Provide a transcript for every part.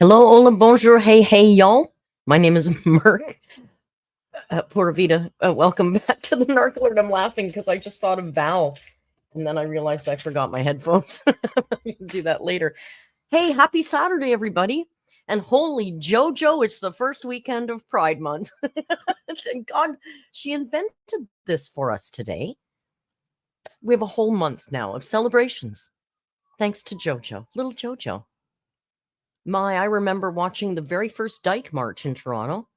Hello, hola, bonjour, hey, y'all. My name is Merc. Pura Vida. Welcome back to the Narc Alert. I'm laughing because I just thought of Val, and then I realized I forgot my headphones. We can do that later. Hey, happy Saturday, everybody. And holy Jojo, it's the first weekend of Pride Month. Thank God she invented this for us today. We have a whole month now of celebrations. Thanks to Jojo, little Jojo. I remember watching the very first Dyke March in Toronto.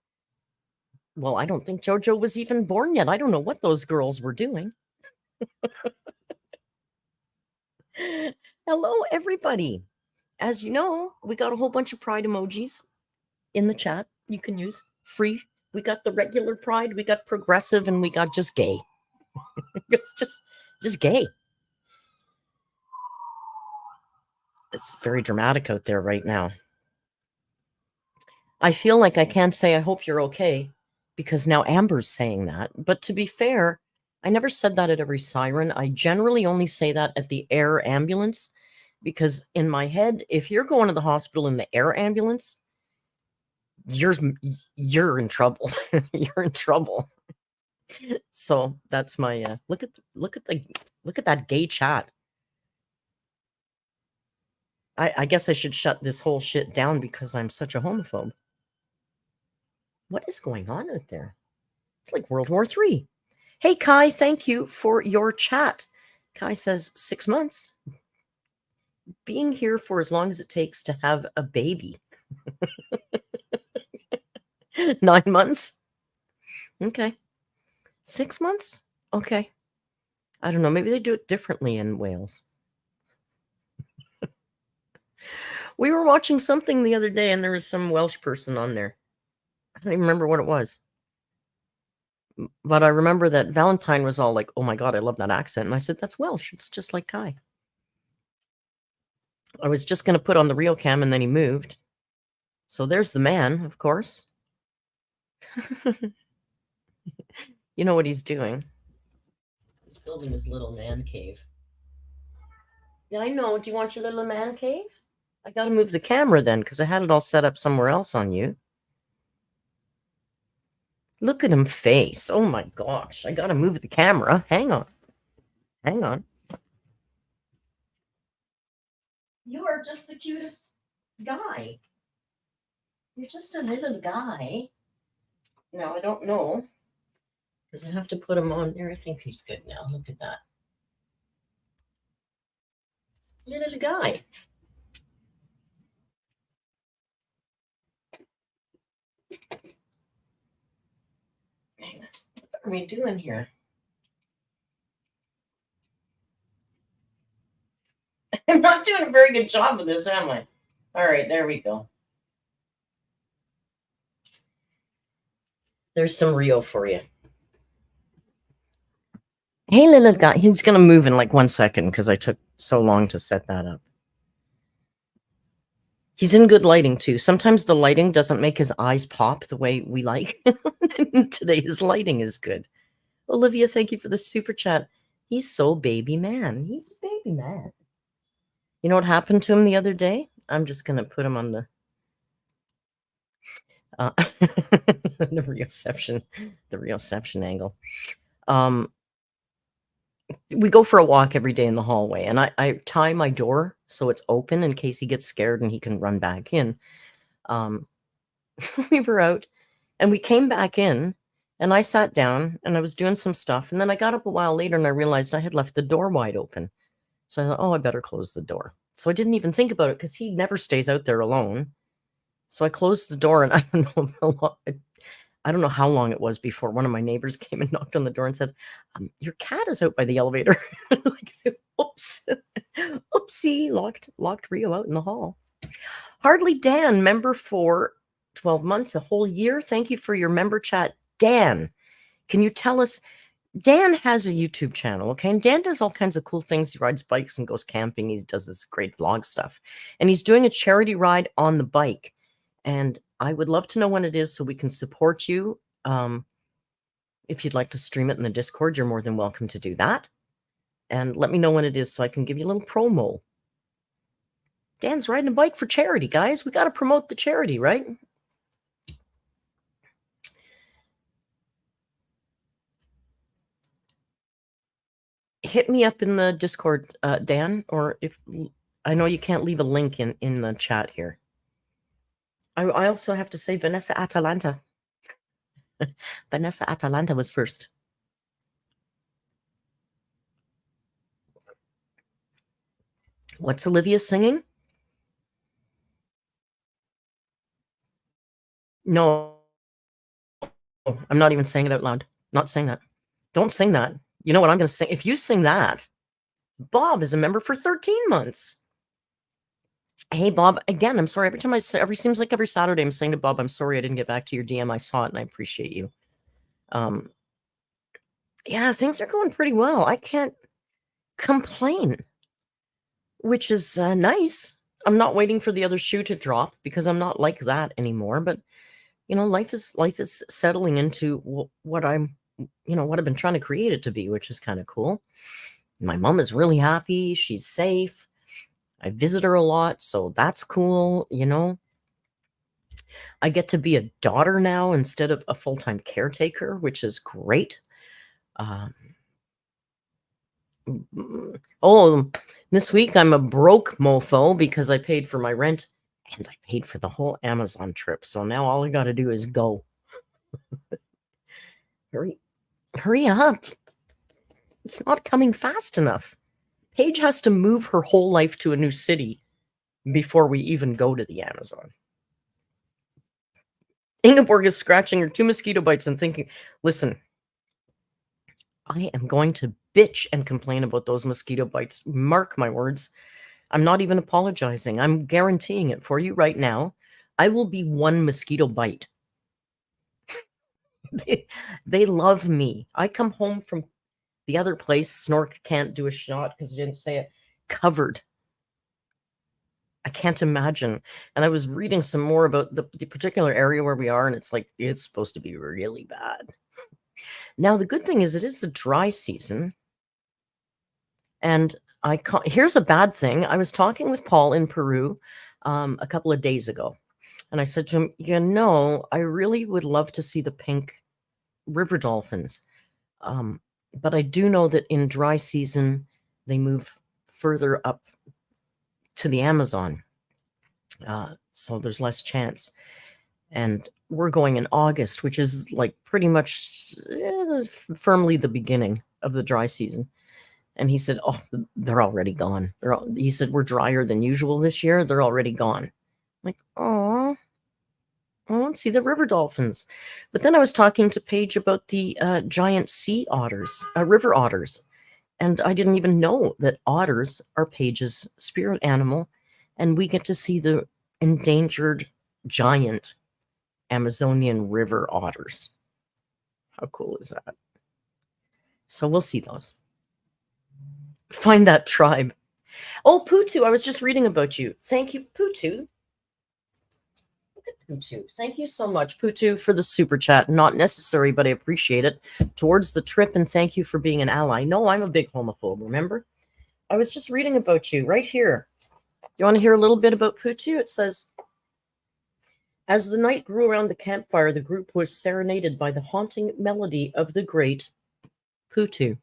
Well, I don't think Jojo was even born yet. I don't know what those girls were doing. Hello, everybody. As you know, we got a whole bunch of pride emojis in the chat you can use free. We got the regular pride, we got progressive, and we got just gay. It's just gay. It's very dramatic out there right now. I feel like I can't say I hope you're okay because now Amber's saying that. But to be fair, I never said that at every siren. I generally only say that at the air ambulance because in my head, if you're going to the hospital in the air ambulance, you're in trouble. You're in trouble. So that's my look at that gay chat. I guess I should shut this whole shit down because I'm such a homophobe. What is going on out there? It's like World War III. Hey, Kai, thank you for your chat. Kai says 6 months. Being here for as long as it takes to have a baby. 9 months? Okay. 6 months? Okay. I don't know. Maybe they do it differently in Wales. We were watching something the other day and there was some Welsh person on there. I don't even remember what it was. But I remember that Valentine was all like, oh my God, I love that accent. And I said, that's Welsh. It's just like Kai. I was just going to put on the real cam and then he moved. So there's the man, of course. You know what he's doing. He's building his little man cave. Yeah, I know. Do you want your little man cave? I got to move the camera then because I had it all set up somewhere else on you. Look at him face. Oh my gosh. I got to move the camera. Hang on. Hang on. You are just the cutest guy. You're just a little guy. Now, I don't know because I have to put him on there. I think he's good now. Look at that. Little guy. What are we doing here? I'm not doing a very good job of this, am I? All right, there we go. There's some Rio for you. Hey, little guy. He's going to move in like 1 second because I took so long to set that up. He's in good lighting too. Sometimes the lighting doesn't make his eyes pop the way we like. Today his lighting is good. Olivia, thank you for the super chat. He's so baby man. He's a baby man. You know what happened to him the other day? I'm just going to put him on the the reception angle. We go for a walk every day in the hallway, and I tie my door so it's open in case he gets scared and he can run back in. We were out, and we came back in, and I sat down, and I was doing some stuff, and then I got up a while later, and I realized I had left the door wide open. So I thought, oh, I better close the door. So I didn't even think about it because he never stays out there alone. So I closed the door, and I don't know how long it was before one of my neighbors came and knocked on the door and said, your cat is out by the elevator. Like, oops. Oopsie. Locked Rio out in the hall. Hardly Dan, member for 12 months, a whole year. Thank you for your member chat. Dan, can you tell us? Dan has a YouTube channel, okay? And Dan does all kinds of cool things. He rides bikes and goes camping. He does this great vlog stuff. And he's doing a charity ride on the bike. And I would love to know when it is so we can support you. If you'd like to stream it in the Discord, you're more than welcome to do that. And let me know when it is so I can give you a little promo. Dan's riding a bike for charity, guys. We got to promote the charity, right? Hit me up in the Discord, Dan, or if I know you can't leave a link in the chat here. I also have to say Vanessa Atalanta. Vanessa Atalanta was first. What's Olivia singing? No, I'm not even saying it out loud. Not saying that. Don't sing that. You know what I'm going to sing? If you sing that, Bob is a member for 13 months. Hey, Bob. Again, I'm sorry. Every time seems like every Saturday I'm saying to Bob, I'm sorry I didn't get back to your DM. I saw it and I appreciate you. Yeah, things are going pretty well. I can't complain, which is nice. I'm not waiting for the other shoe to drop because I'm not like that anymore. But you know, life is settling into what I'm, what I've been trying to create it to be, which is kind of cool. My mom is really happy. She's safe. I visit her a lot, so that's cool. I get to be a daughter now instead of a full-time caretaker, which is great. This week I'm a broke mofo because I paid for my rent and I paid for the whole Amazon trip. So now all I got to do is go. Hurry up. It's not coming fast enough. Paige has to move her whole life to a new city before we even go to the Amazon. Ingeborg is scratching her 2 mosquito bites and thinking, listen, I am going to bitch and complain about those mosquito bites. Mark my words. I'm not even apologizing. I'm guaranteeing it for you right now. I will be 1 mosquito bite. They love me. I come home from the other place. Snork can't do a shot because he didn't say it. Covered. I can't imagine. And I was reading some more about the particular area where we are, and it's like, it's supposed to be really bad. Now, the good thing is it is the dry season. And here's a bad thing. I was talking with Paul in Peru a couple of days ago. And I said to him, I really would love to see the pink river dolphins. But I do know that in dry season, they move further up to the Amazon. So there's less chance. And we're going in August, which is like pretty much firmly the beginning of the dry season. And he said, oh, they're already gone. He said, we're drier than usual this year. They're already gone. I'm like, oh, I want to see the river dolphins. But then I was talking to Paige about the giant sea otters, river otters. And I didn't even know that otters are Paige's spirit animal. And we get to see the endangered giant Amazonian river otters. How cool is that? So we'll see those. Find that tribe. Oh, Putu, I was just reading about you. Thank you, Putu. Look at Putu. Thank you so much, Putu, for the super chat. Not necessary, but I appreciate it. Towards the trip, and thank you for being an ally. No, I'm a big homophobe, remember? I was just reading about you right here. You want to hear a little bit about Putu? It says, as the night grew around the campfire, the group was serenaded by the haunting melody of the great Putu.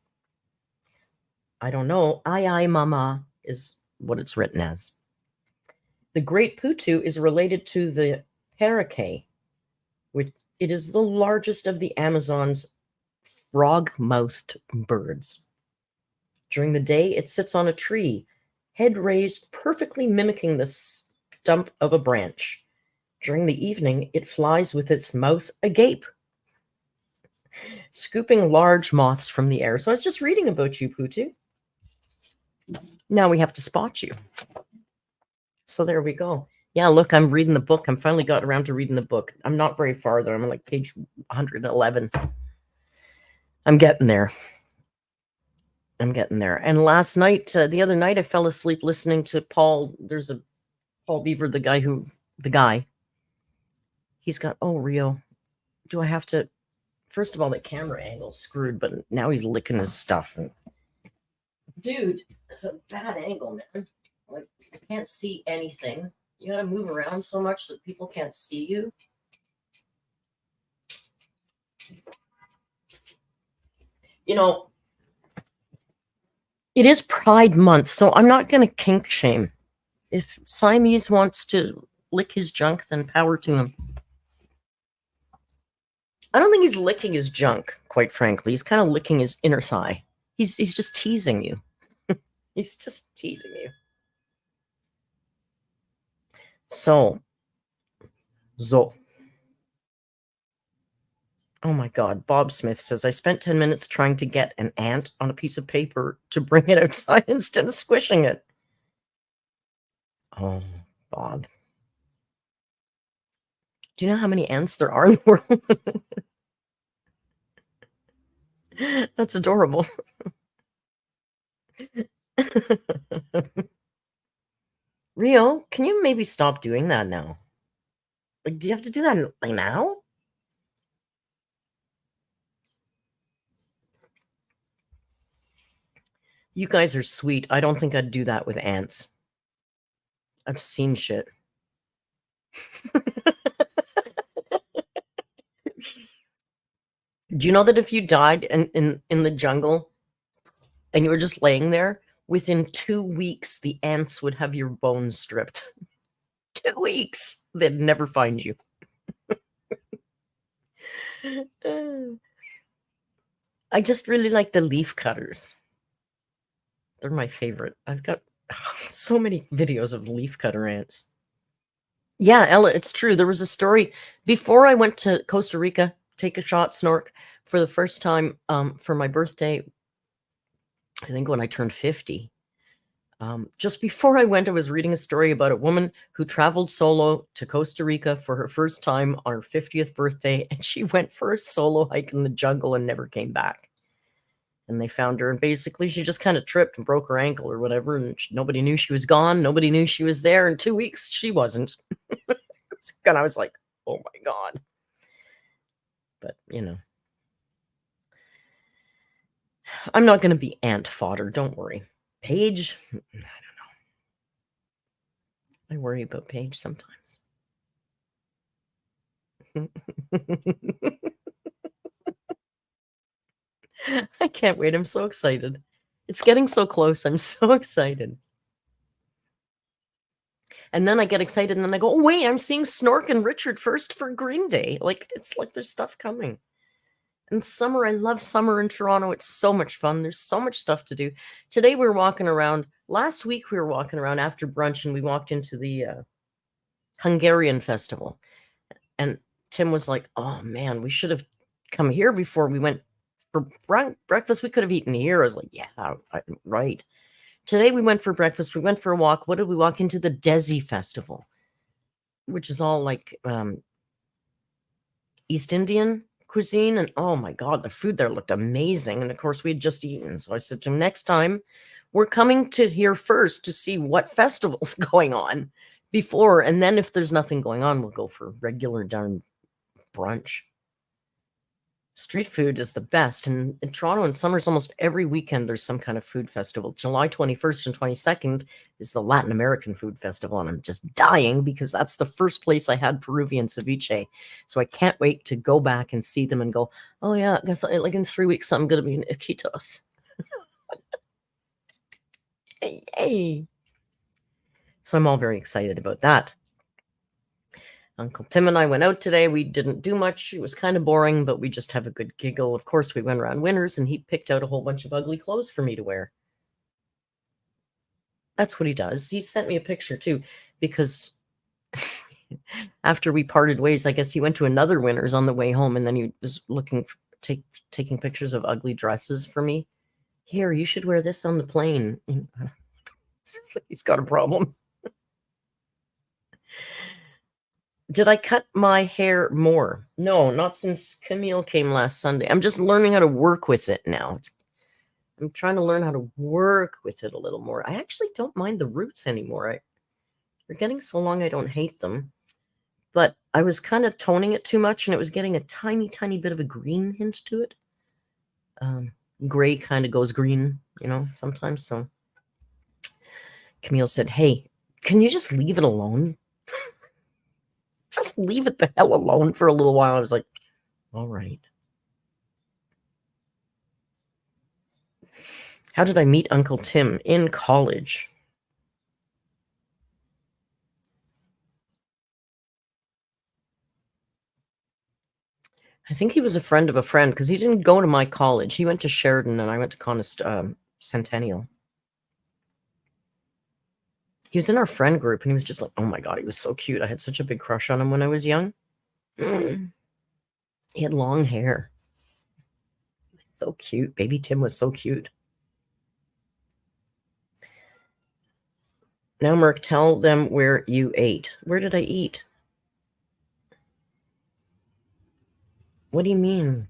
I don't know. Ai Mama is what it's written as. The great Putu is related to the parakeet, which it is the largest of the Amazon's frog-mouthed birds. During the day, it sits on a tree, head raised, perfectly mimicking the stump of a branch. During the evening, it flies with its mouth agape, scooping large moths from the air. So I was just reading about you, Putu. Now we have to spot you. So there we go. Yeah, look, I'm reading the book. I'm finally got around to reading the book. I'm not very far, though. I'm on like page 111. I'm getting there. And last night, the other night, I fell asleep listening to Paul. There's a Paul Beaver, the guy. He's got, oh, Rio, do I have to? First of all, the camera angle's screwed, but now he's licking his stuff. And, dude, it's a bad angle, man. Like, You can't see anything. You gotta move around so much that people can't see you. You know, it is Pride Month, so I'm not gonna kink shame. If Siamese wants to lick his junk, then power to him. I don't think he's licking his junk, quite frankly. He's kind of licking his inner thigh. He's just teasing you. He's just teasing you. So. Oh my God. Bob Smith says, I spent 10 minutes trying to get an ant on a piece of paper to bring it outside instead of squishing it. Oh, Bob. Do you know how many ants there are in the world? That's adorable. Rio, can you maybe stop doing that now? Like, do you have to do that like now? You guys are sweet. I don't think I'd do that with ants. I've seen shit. Do you know that if you died in the jungle and you were just laying there, within 2 weeks, the ants would have your bones stripped? 2 weeks. They'd never find you. I just really like the leaf cutters. They're my favorite. I've got so many videos of leaf cutter ants. Yeah, Ella, it's true. There was a story before I went to Costa Rica, take a shot, snork, for the first time for my birthday, I think when I turned 50. Just before I went, I was reading a story about a woman who traveled solo to Costa Rica for her first time on her 50th birthday, and she went for a solo hike in the jungle and never came back. And they found her, and basically she just kind of tripped and broke her ankle or whatever, and nobody knew she was gone. Nobody knew she was there. In 2 weeks, she wasn't. And I was like, oh my God. But, I'm not going to be ant fodder. Don't worry. Paige, I don't know. I worry about Paige sometimes. I can't wait. I'm so excited. It's getting so close. I'm so excited. And then I get excited and then I go, oh, wait, I'm seeing Snork and Richard first for Green Day. Like, it's like there's stuff coming. And summer, I love summer in Toronto. It's so much fun. There's so much stuff to do. Today we were walking around. Last week we were walking around after brunch and we walked into the Hungarian festival. And Tim was like, oh man, we should have come here before we went for breakfast. We could have eaten here. I was like, yeah, right. Today we went for breakfast. We went for a walk. What did we walk into? The Desi Festival, which is all like East Indian cuisine. And oh my God, the food there looked amazing. And of course we had just eaten. So I said to him, next time we're coming to here first to see what festival's going on before. And then if there's nothing going on, we'll go for regular darn brunch. Street food is the best. And in Toronto in summers, almost every weekend, there's some kind of food festival. July 21st and 22nd is the Latin American Food Festival. And I'm just dying because that's the first place I had Peruvian ceviche. So I can't wait to go back and see them and go, oh yeah, I guess like in 3 weeks, I'm going to be in Iquitos. Yay. So I'm all very excited about that. Uncle Tim and I went out today. We didn't do much. It was kind of boring, but we just have a good giggle. Of course, we went around Winners, and he picked out a whole bunch of ugly clothes for me to wear. That's what he does. He sent me a picture, too, because after we parted ways, I guess he went to another Winners on the way home, and then he was looking for, taking pictures of ugly dresses for me. Here, you should wear this on the plane. It's just like he's got a problem. Did I cut my hair more? No, not since Camille came last Sunday. I'm just learning how to work with it now. I'm trying to learn how to work with it a little more. I actually don't mind the roots anymore. They're getting so long I don't hate them. But I was kind of toning it too much, and it was getting a tiny, tiny bit of a green hint to it. Gray kind of goes green, sometimes. So Camille said, hey, Can you just leave it alone? Just leave it the hell alone for a little while. I was like, all right. How did I meet Uncle Tim? In college. I think he was a friend of a friend because he didn't go to my college. He went to Sheridan and I went to Centennial. He was in our friend group and he was just like, oh my God, he was so cute. I had such a big crush on him when I was young. He had long hair. So cute. Baby Tim was so cute. Now, Merc, tell them where you ate. Where did I eat? What do you mean?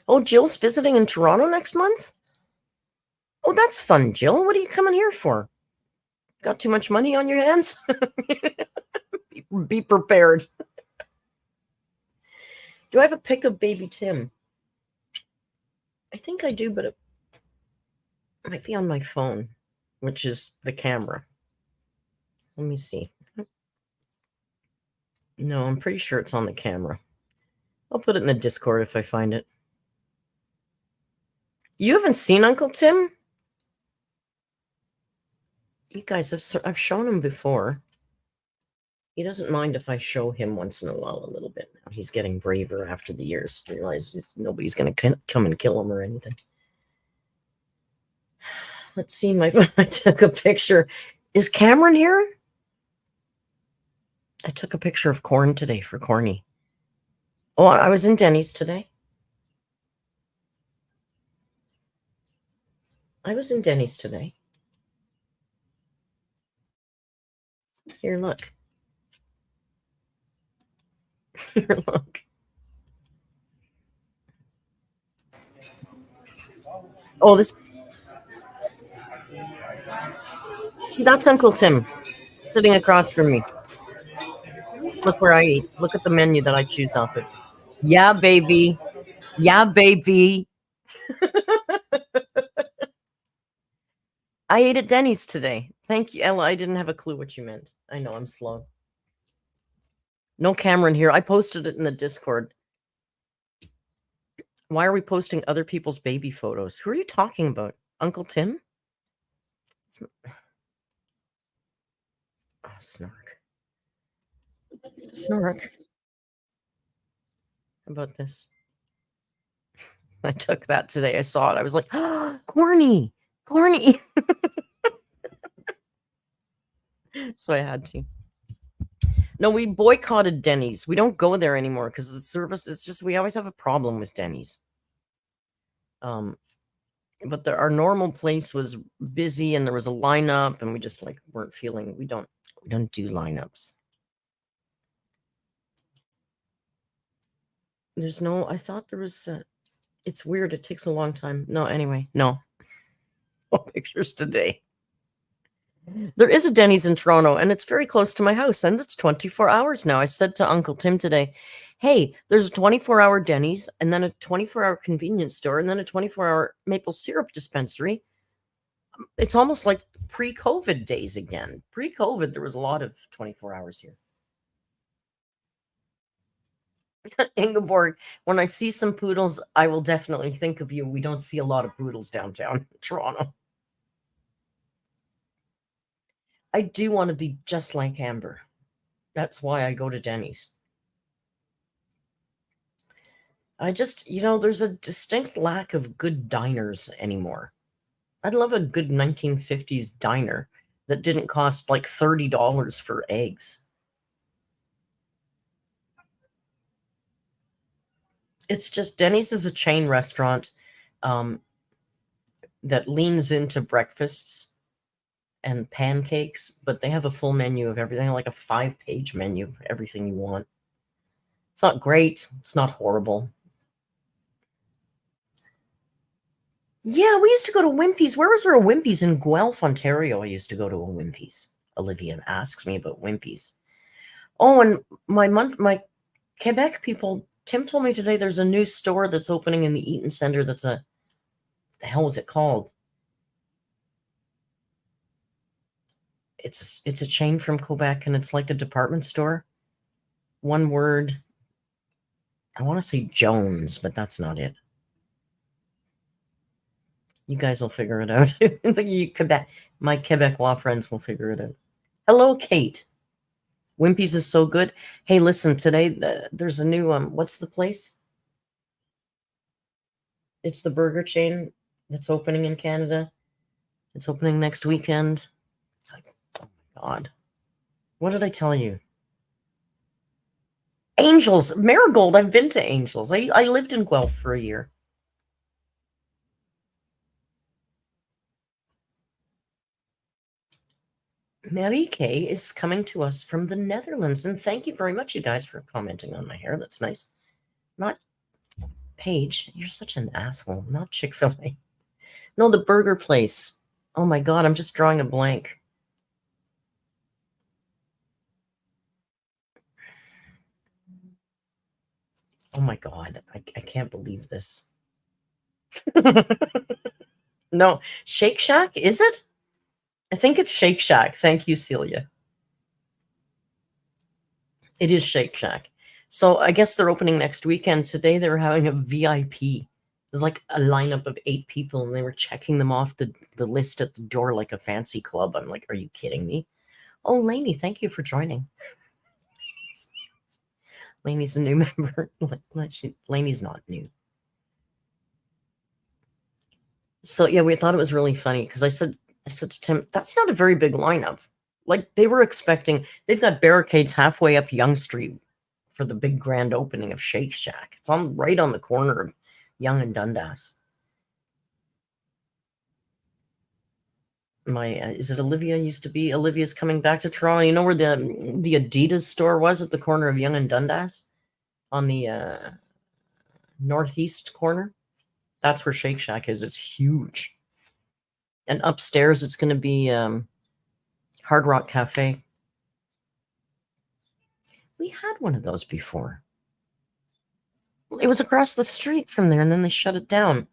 Oh, Jill's visiting in Toronto next month? Oh, that's fun, Jill. What are you coming here for? Got too much money on your hands? Be prepared. Do I have a pic of baby Tim? I think I do, but it might be on my phone, which is the camera. Let me see. No, I'm pretty sure it's on the camera. I'll put it in the Discord if I find it. You haven't seen Uncle Tim? You guys, I've shown him before. He doesn't mind if I show him once in a while a little bit. Now he's getting braver after the years. He realizes nobody's going to come and kill him or anything. Let's see. I took a picture. Is Cameron here? I took a picture of corn today for Corny. Oh, I was in Denny's today. I was in Denny's today. Here, look. Here, look. Oh, that's Uncle Tim sitting across from me. Look where I eat. Look at the menu that I choose off it. Yeah, baby. Yeah, baby. I ate at Denny's today. Thank you, Ella. I didn't have a clue what you meant. I know, I'm slow. No Cameron here. I posted it in the Discord. Why are we posting other people's baby photos? Who are you talking about? Uncle Tim? Oh, snark. Snark. How about this? I took that today. I saw it. I was like, oh, corny. Corny. So I had to. No, we boycotted Denny's. We don't go there anymore because the service is just, we always have a problem with Denny's. But our normal place was busy and there was a lineup and we just like weren't feeling, we don't do lineups. There's no, I thought there was, it's weird. It takes a long time. No, anyway, no. No pictures today. There is a Denny's in Toronto and it's very close to my house and it's 24 hours now. I said to Uncle Tim today, hey, there's a 24-hour Denny's and then a 24-hour convenience store and then a 24-hour maple syrup dispensary. It's almost like pre-COVID days again. Pre-COVID, there was a lot of 24 hours here. Ingeborg, when I see some poodles, I will definitely think of you. We don't see a lot of poodles downtown Toronto. I do want to be just like Amber. That's why I go to Denny's. I just, there's a distinct lack of good diners anymore. I'd love a good 1950s diner that didn't cost like $30 for eggs. It's just Denny's is a chain restaurant that leans into breakfasts and pancakes, but they have a full menu of everything, like a 5-page menu of everything you want. It's not great. It's not horrible. Yeah, we used to go to Wimpy's. Where was there a Wimpy's? In Guelph, Ontario, I used to go to a Wimpy's. Olivia asks me about Wimpy's. Oh, and my Quebec people, Tim told me today there's a new store that's opening in the Eaton Center that's the hell was it called? It's a chain from Quebec, and it's like a department store. One word. I want to say Jones, but that's not it. You guys will figure it out. My Quebecois friends will figure it out. Hello, Kate. Wimpy's is so good. Hey, listen, today there's a new, what's the place? It's the burger chain that's opening in Canada. It's opening next weekend. Oh my God. What did I tell you? Angels. Marigold. I've been to Angels. I lived in Guelph for a year. Marieke is coming to us from the Netherlands. And thank you very much, you guys, for commenting on my hair. That's nice. Not Paige. You're such an asshole. Not Chick-fil-A. No, the burger place. Oh my God, I'm just drawing a blank. Oh my God, I can't believe this. No, Shake Shack, is it? I think it's Shake Shack. Thank you, Celia. It is Shake Shack. So I guess they're opening next weekend. Today they were having a VIP. There's like a lineup of 8 people, and they were checking them off the list at the door like a fancy club. I'm like, are you kidding me? Oh, Lainey, thank you for joining. Lainey's a new member. Lainey's not new. So yeah, we thought it was really funny because I said to Tim, that's not a very big lineup. Like they were expecting, they've got barricades halfway up Yonge Street for the big grand opening of Shake Shack. It's right on the corner of Yonge and Dundas. Is it Olivia? Used to be Olivia's coming back to Toronto. You know where the Adidas store was at the corner of Yonge and Dundas, on the northeast corner. That's where Shake Shack is. It's huge. And upstairs, it's going to be Hard Rock Cafe. We had one of those before. It was across the street from there, and then they shut it down.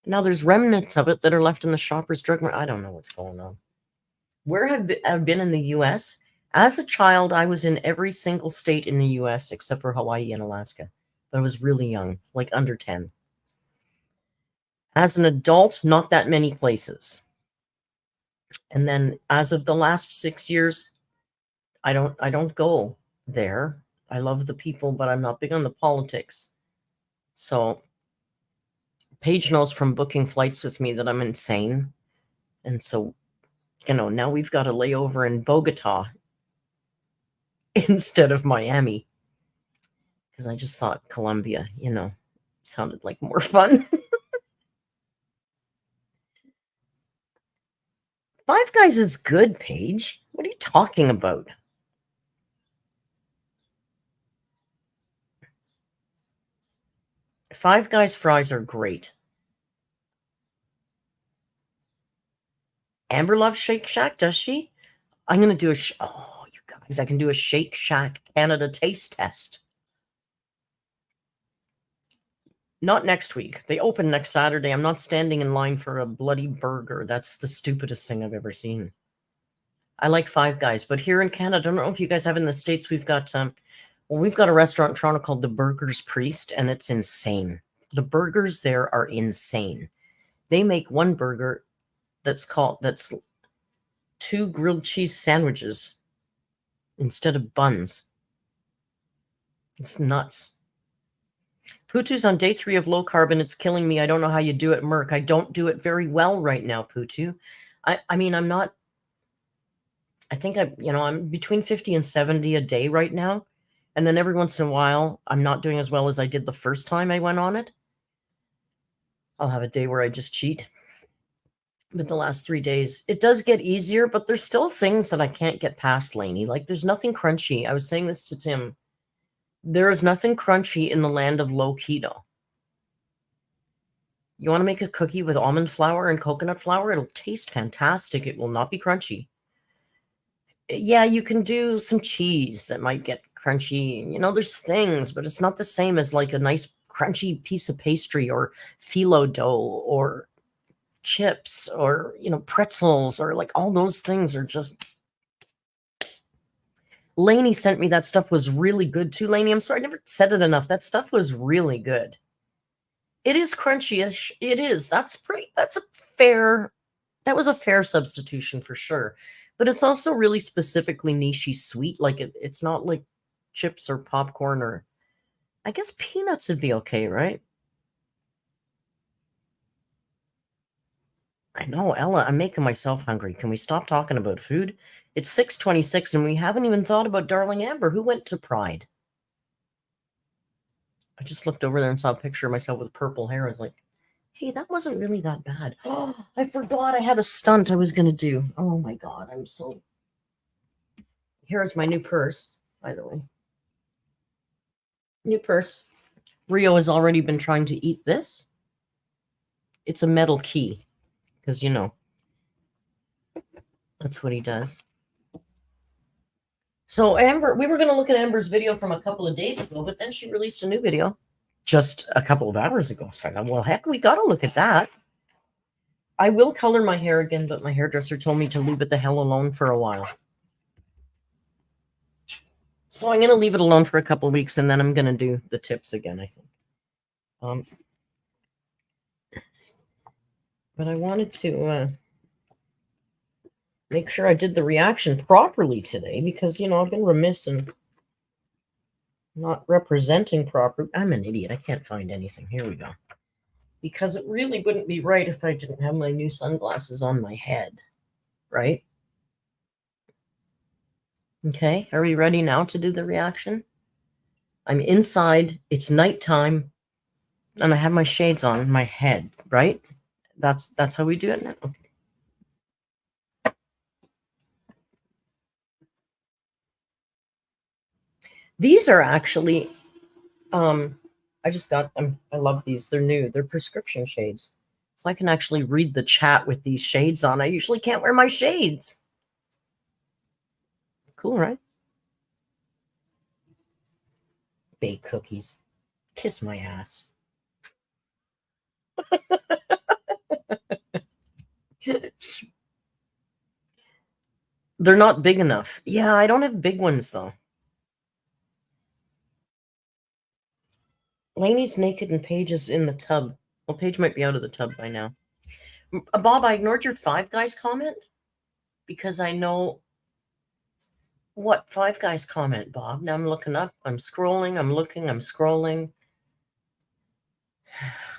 Now there's remnants of it that are left in the Shoppers Drug Mart. I don't know what's going on. Where I've been in the U.S.? As a child, I was in every single state in the U.S. except for Hawaii and Alaska. But I was really young, like under 10. As an adult, not that many places. And then as of the last 6 years, I don't go there. I love the people, but I'm not big on the politics. So Paige knows from booking flights with me that I'm insane. And so, now we've got a layover in Bogota instead of Miami. Because I just thought Colombia, sounded like more fun. Five Guys is good, Paige. What are you talking about? Five Guys fries are great. Amber loves Shake Shack, does she? I'm going to do oh, you guys, I can do a Shake Shack Canada taste test. Not next week. They open next Saturday. I'm not standing in line for a bloody burger. That's the stupidest thing I've ever seen. I like Five Guys, but here in Canada, I don't know if you guys have in the States, we've got we've got a restaurant in Toronto called the Burger's Priest, and it's insane. The burgers there are insane. They make one burger that's 2 grilled cheese sandwiches instead of buns. It's nuts. Putu's on day 3 of low carb, and it's killing me. I don't know how you do it, Merc. I don't do it very well right now, Putu. I mean, I'm not. I think I'm between 50 and 70 a day right now. And then every once in a while, I'm not doing as well as I did the first time I went on it. I'll have a day where I just cheat. But the last 3 days, it does get easier, but there's still things that I can't get past, Lainey. Like, there's nothing crunchy. I was saying this to Tim. There is nothing crunchy in the land of low keto. You want to make a cookie with almond flour and coconut flour? It'll taste fantastic. It will not be crunchy. Yeah, you can do some cheese that might get crunchy. There's things, but it's not the same as like a nice crunchy piece of pastry or phyllo dough or chips or, you know, pretzels or like all those things are just... Lainey sent me that stuff, was really good too. Lainey, I'm sorry, I never said it enough. That stuff was really good. It is crunchy-ish. It is. That's a fair, that was a fair substitution for sure. But it's also really specifically niche-y sweet. Like it's not like chips or popcorn, or I guess peanuts would be okay, right? I know, Ella, I'm making myself hungry. Can we stop talking about food? It's 6:26 and we haven't even thought about darling Amber, who went to Pride. I just looked over there and saw a picture of myself with purple hair. I was like, hey, that wasn't really that bad. Oh, I forgot I had a stunt I was going to do. Oh my God, I'm so... Here's my new purse, by the way. New purse. Rio has already been trying to eat this. It's a metal key, because, you know, that's what he does. So Amber, we were going to look at Amber's video from a couple of days ago, but then she released a new video just a couple of hours ago. So I thought, well, heck, we got to look at that. I will color my hair again, but my hairdresser told me to leave it the hell alone for a while. So I'm going to leave it alone for a couple of weeks, and then I'm going to do the tips again, I think. But I wanted to make sure I did the reaction properly today, because, you know, I've been remiss in not representing properly. I'm an idiot. I can't find anything. Here we go. Because it really wouldn't be right if I didn't have my new sunglasses on my head, right? Okay, are we ready now to do the reaction? I'm inside, it's nighttime, and I have my shades on my head, right? That's how we do it now? Okay. These are actually, I just got them. I love these. They're new. They're prescription shades. So I can actually read the chat with these shades on. I usually can't wear my shades. Cool, right? Bake cookies. Kiss my ass. They're not big enough. Yeah, I don't have big ones, though. Lainey's naked and Paige is in the tub. Well, Paige might be out of the tub by now. Bob, I ignored your Five Guys comment because I know... What Five Guys comment, Bob? Now I'm looking up. I'm scrolling. I'm looking. I'm scrolling.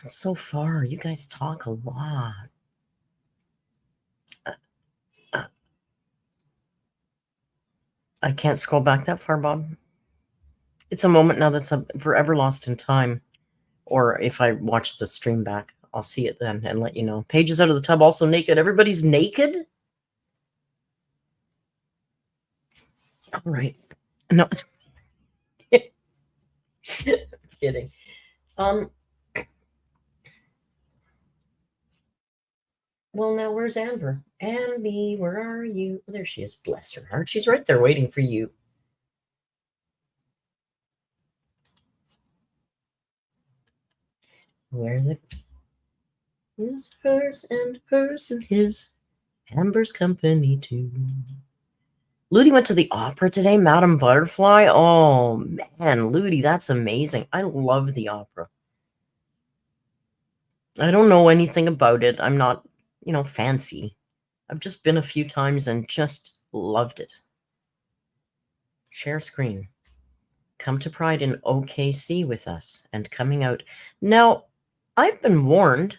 So far, you guys talk a lot. I can't scroll back that far, Bob. It's a moment now that's forever lost in time. Or if I watch the stream back, I'll see it then and let you know. Paige is out of the tub, also naked. Everybody's naked? All right. No. Kidding. Well, now where's Amber? Amby, where are you? Oh, there she is. Bless her heart. She's right there waiting for you. Where the... His, hers, and his. Amber's company too. Ludi went to the opera today, Madame Butterfly. Oh, man, Ludi, that's amazing. I love the opera. I don't know anything about it. I'm not, you know, fancy. I've just been a few times and just loved it. Share screen. Come to Pride in OKC with us and coming out. Now, I've been warned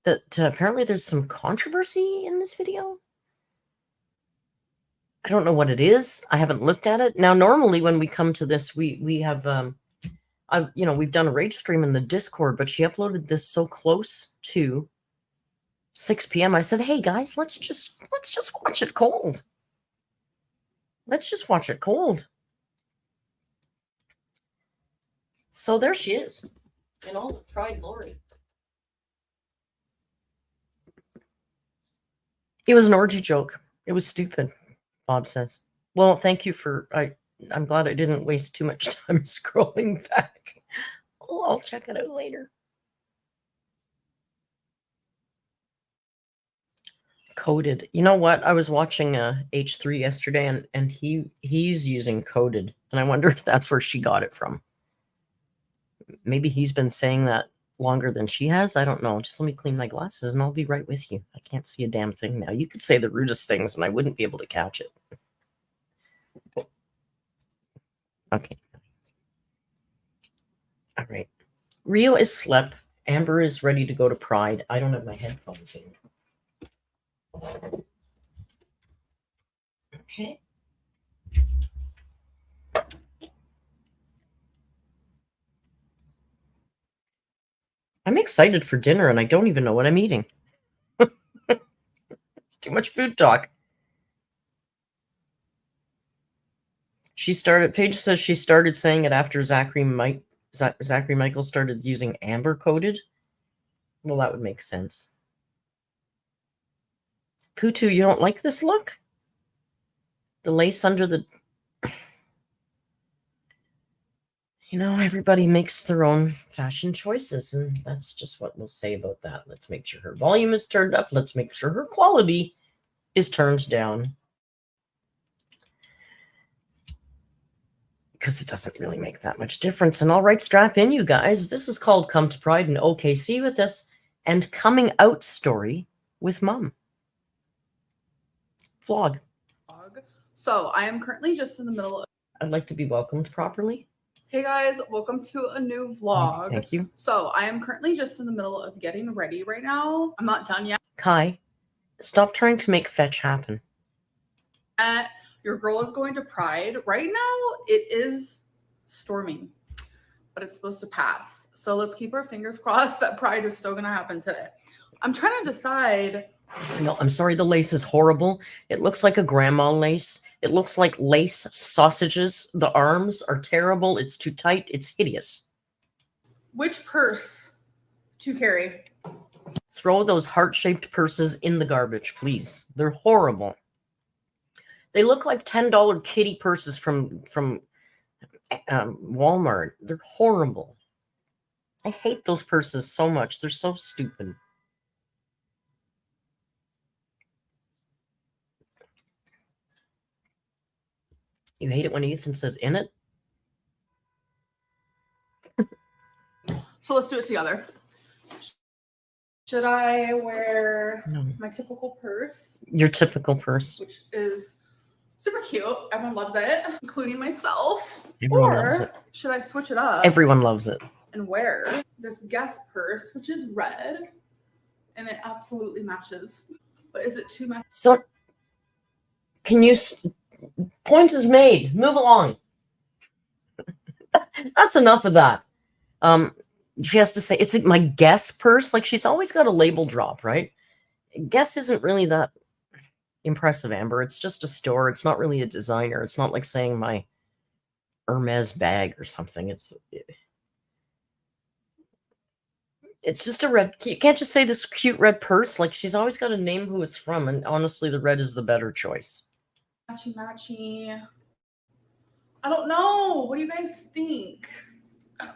that apparently there's some controversy in this video. I don't know what it is. I haven't looked at it. Now, normally when we come to this, we have, we've done a rage stream in the Discord, but she uploaded this so close to 6 p.m. I said, hey guys, let's just watch it cold. Let's just watch it cold. So there she is in all the pride glory. It was an orgy joke. It was stupid, Bob says. Well, thank you for... I'm glad I didn't waste too much time scrolling back. I'll check it out later. Coded. You know what? I was watching H3 yesterday, and he's using coded, and I wonder if that's where she got it from. Maybe he's been saying that longer than she has. I don't know. Just let me clean my glasses, and I'll be right with you. I can't see a damn thing now. You could say the rudest things, and I wouldn't be able to catch it. Okay. All right. Rio is slept. Amber is ready to go to Pride. I don't have my headphones in. Okay. I'm excited for dinner, and I don't even know what I'm eating. It's too much food talk. Paige says she started saying it after Zachary Michael started using amber coded. Well, that would make sense. Putu, you don't like this look? The lace under the... You know, everybody makes their own fashion choices, and that's just what we'll say about that. Let's make sure her volume is turned up. Let's make sure her quality is turned down. Because it doesn't really make that much difference. And all right, strap in, you guys. This is called Come to Pride in OKC with us and Coming Out Story with Mom. Vlog. So I am currently just in the middle of... I'd like to be welcomed properly. Hey guys, welcome to a new vlog. Thank you. So I am currently just in the middle of getting ready right now. I'm not done yet. Kai, stop trying to make fetch happen. Your girl is going to Pride. Right now, it is storming, but it's supposed to pass. So let's keep our fingers crossed that Pride is still going to happen today. I'm trying to decide. No, I'm sorry, the lace is horrible. It looks like a grandma lace. It looks like lace sausages. The arms are terrible. It's too tight. It's hideous. Which purse to carry? Throw those heart-shaped purses in the garbage, please. They're horrible. They look like $10 kitty purses from Walmart. They're horrible. I hate those purses so much. They're so stupid. You hate it when Ethan says in it? So let's do it together. Should I wear my typical purse? Your typical purse. Which is super cute. Everyone loves it, including myself. Everyone loves it. Should I switch it up? Everyone loves it. And wear this Guess purse, which is red, and it absolutely matches. But is it too much? So, can you... Point is made. Move along. That's enough of that. She has to say, it's my Guess purse. Like, she's always got a label drop, right? Guess isn't really that impressive, Amber. It's just a store. It's not really a designer. It's not like saying my Hermes bag or something. It's just a red... You can't just say this cute red purse. Like, she's always got to name who it's from. And honestly, the red is the better choice. Matchy. I don't know. What do you guys think? I'm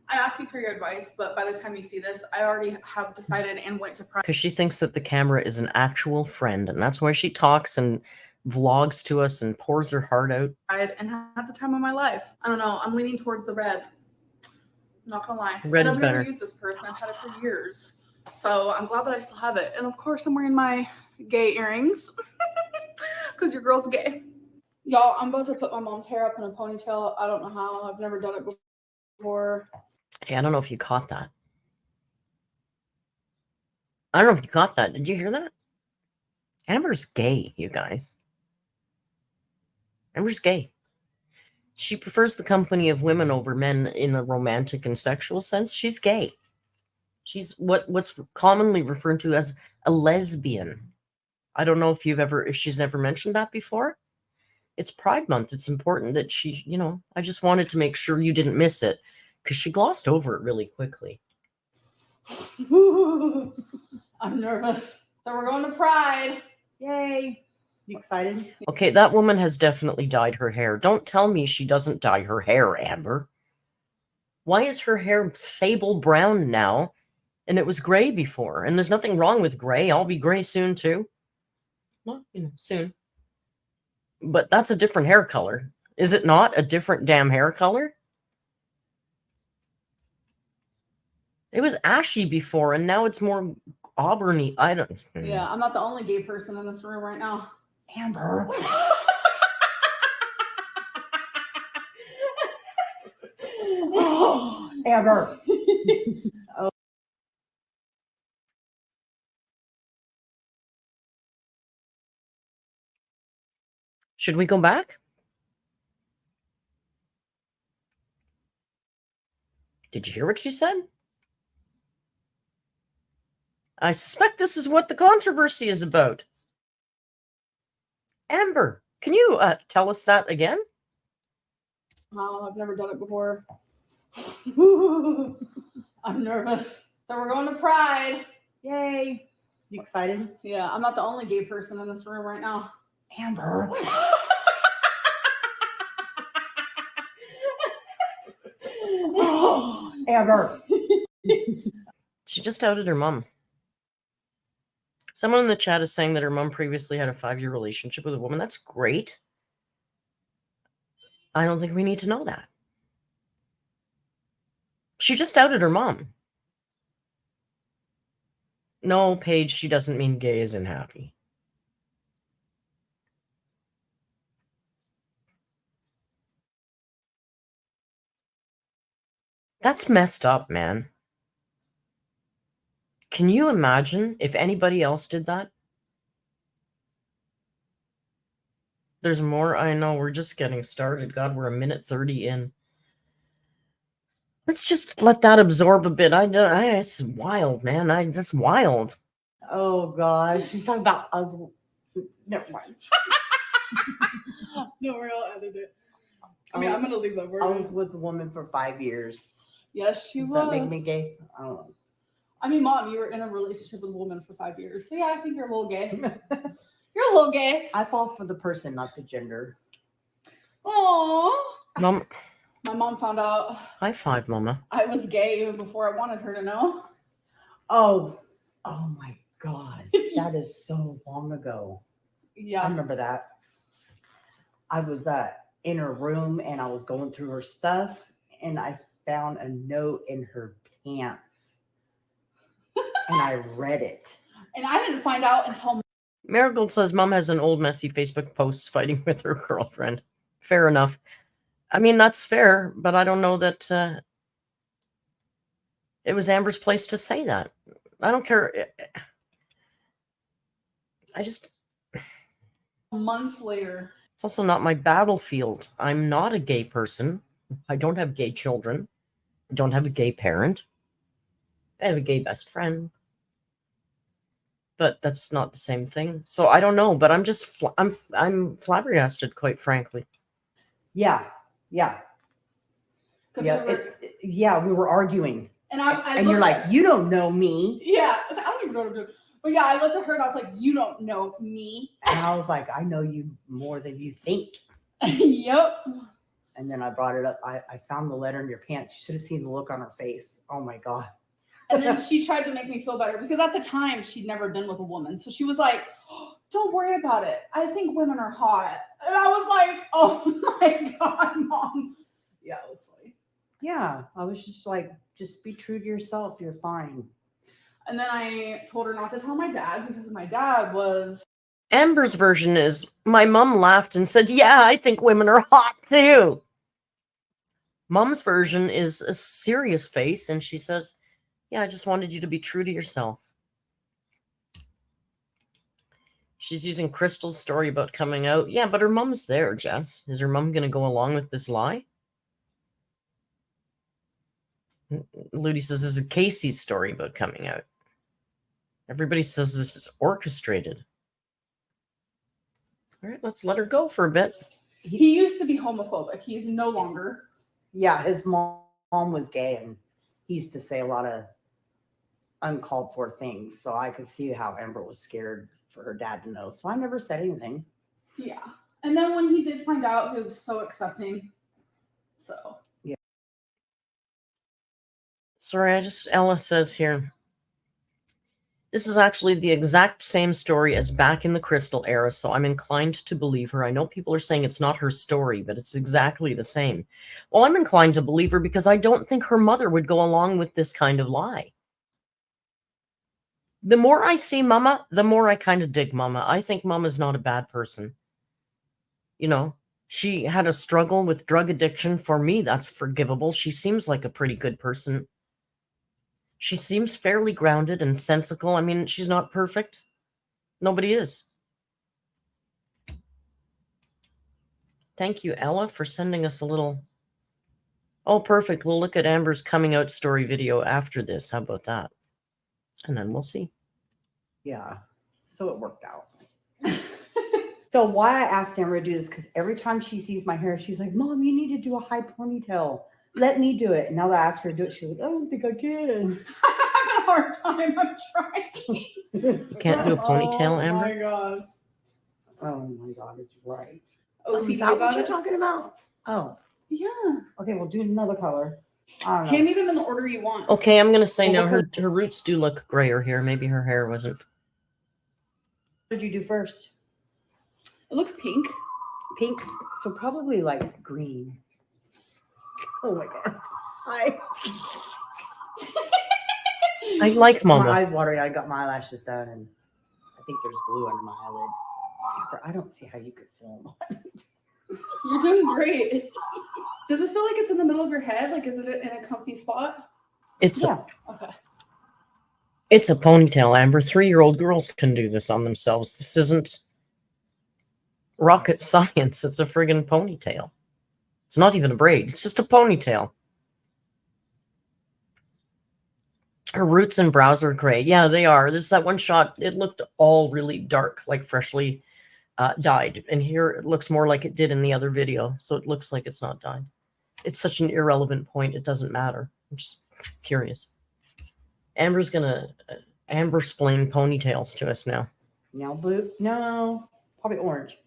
asking for your advice, but by the time you see this, I already have decided and went to Pride. Because she thinks that the camera is an actual friend, and that's why she talks and vlogs to us and pours her heart out. And had the time of my life. I don't know. I'm leaning towards the red. I'm not gonna lie. Red is better. I've never used this purse, and I've had it for years. So I'm glad that I still have it. And of course, I'm wearing my gay earrings. Because your girl's gay. Y'all, I'm about to put my mom's hair up in a ponytail. I don't know how. I've never done it before. Hey, I don't know if you caught that. I don't know if you caught that. Did you hear that? Amber's gay, you guys. Amber's gay. She prefers the company of women over men in a romantic and sexual sense. She's gay. She's what's commonly referred to as a lesbian. I don't know if she's ever mentioned that before. It's Pride Month. It's important that she, I just wanted to make sure you didn't miss it because she glossed over it really quickly. I'm nervous. So we're going to Pride. Yay. You excited? Okay, that woman has definitely dyed her hair. Don't tell me she doesn't dye her hair, Amber. Why is her hair sable brown now? And it was gray before. And there's nothing wrong with gray. I'll be gray soon too. Well, soon. But that's a different hair color. Is it not a different damn hair color? It was ashy before, and now it's more auburny. I don't. Yeah, I'm not the only gay person in this room right now. Amber. Oh, Amber. Should we go back? Did you hear what she said? I suspect this is what the controversy is about. Amber, can you tell us that again? Oh, I've never done it before. I'm nervous. So we're going to Pride. Yay. You excited? Yeah, I'm not the only gay person in this room right now. Amber. Oh, Amber. She just outed her mom. Someone in the chat is saying that her mom previously had a 5-year relationship with a woman. That's great. I don't think we need to know that. She just outed her mom. No, Paige, she doesn't mean gay as in happy. That's messed up, man. Can you imagine if anybody else did that? There's more. I know, we're just getting started. God, we're a minute 30 in. Let's just let that absorb a bit. It's wild, man. That's wild. Oh, gosh. She's talking about us. Never mind. No, we're all edited it. I mean, I'm going to leave that word. I was with a woman for 5 years. Yes, she Does was. that make me gay? I don't know. I mean, Mom, you were in a relationship with a woman for 5 years. So, yeah, I think you're a little gay. You're a little gay. I fall for the person, not the gender. Aww. Mom. My mom found out. High five, Mama. I was gay even before I wanted her to know. Oh my God. That is so long ago. Yeah. I remember that. I was in her room and I was going through her stuff and I found a note in her pants and I read it. And I didn't find out until Marigold says Mom has an old messy Facebook posts fighting with her girlfriend. Fair enough. I mean, that's fair, but I don't know that it was Amber's place to say that. I don't care. I just... months later. It's also not my battlefield. I'm not a gay person. I don't have gay children. I don't have a gay parent. I have a gay best friend. But that's not the same thing. So I don't know, but I'm just I'm flabbergasted, quite frankly. Yeah. Yeah. Yeah, we were arguing. And you're like, you don't know me. Yeah, I don't even know what I'm doing. But yeah, I looked at her and I was like, you don't know me. And I was like, I know you more than you think. Yep. And then I brought it up. I found the letter in your pants. You should have seen the look on her face. Oh my God. And then she tried to make me feel better because at the time she'd never been with a woman. So she was like, oh, don't worry about it. I think women are hot. And I was like, oh my God, Mom. Yeah, it was funny. Yeah, I was just like, just be true to yourself. You're fine. And then I told her not to tell my dad because my dad was... Amber's version is, my mom laughed and said, yeah, I think women are hot too. Mom's version is a serious face and she says, yeah, I just wanted you to be true to yourself. She's using Crystal's story about coming out. Yeah, but her mom's there, Jess. Is her mom going to go along with this lie? Ludi says this is Casey's story about coming out. Everybody says this is orchestrated. All right, let's let her go for a bit. He used to be homophobic. He's no longer. Yeah, his mom was gay and he used to say a lot of uncalled for things. So I could see how Amber was scared for her dad to know. So I never said anything. Yeah. And then when he did find out, he was so accepting. So. Sorry, Ella says here, this is actually the exact same story as back in the Crystal era, so I'm inclined to believe her. I know people are saying it's not her story, but it's exactly the same. Well, I'm inclined to believe her because I don't think her mother would go along with this kind of lie. The more I see Mama, the more I kind of dig Mama. I think Mama's not a bad person. You know, she had a struggle with drug addiction. For me, that's forgivable. She seems like a pretty good person. She seems fairly grounded and sensible. I mean, she's not perfect. Nobody is. Thank you, Ella, for sending us a little... Oh, perfect. We'll look at Amber's coming out story video after this. How about that? And then we'll see. Yeah. So it worked out. So why I asked Amber to do this, because every time she sees my hair, she's like, Mom, you need to do a high ponytail. Let me do it. And now that I asked her to do it, she's like, I don't think I can. I'm having a hard time. I'm trying. You can't do a ponytail, Amber? Oh my god. Oh my God, it's right. OCD Is that what about you're it? talking about? Oh, Yeah. okay. We'll do another color. I don't know. Hand me them in the order you want. Okay, I'm going to say Well, now what her roots do look grayer here. Maybe her hair wasn't... What did you do first? It looks pink. Pink. So probably like green. Oh my God. I like Mama. My eyes watering. I got my eyelashes done, and I think there's blue under my eyelid. Amber, I don't see how you could film. You're doing great. Does it feel like it's in the middle of your head? Like, is it in a comfy spot? It's Yeah. Okay. It's a ponytail, Amber. 3-year-old girls can do this on themselves. This isn't rocket science. It's a friggin' ponytail. It's not even a braid. It's just a ponytail. Her roots and brows are gray. Yeah, they are. This is that one shot. It looked all really dark, like freshly dyed. And here it looks more like it did in the other video. So it looks like it's not dyed. It's such an irrelevant point. It doesn't matter. I'm just curious. Amber's going to Amber-splain ponytails to us now. Now blue. No, probably orange.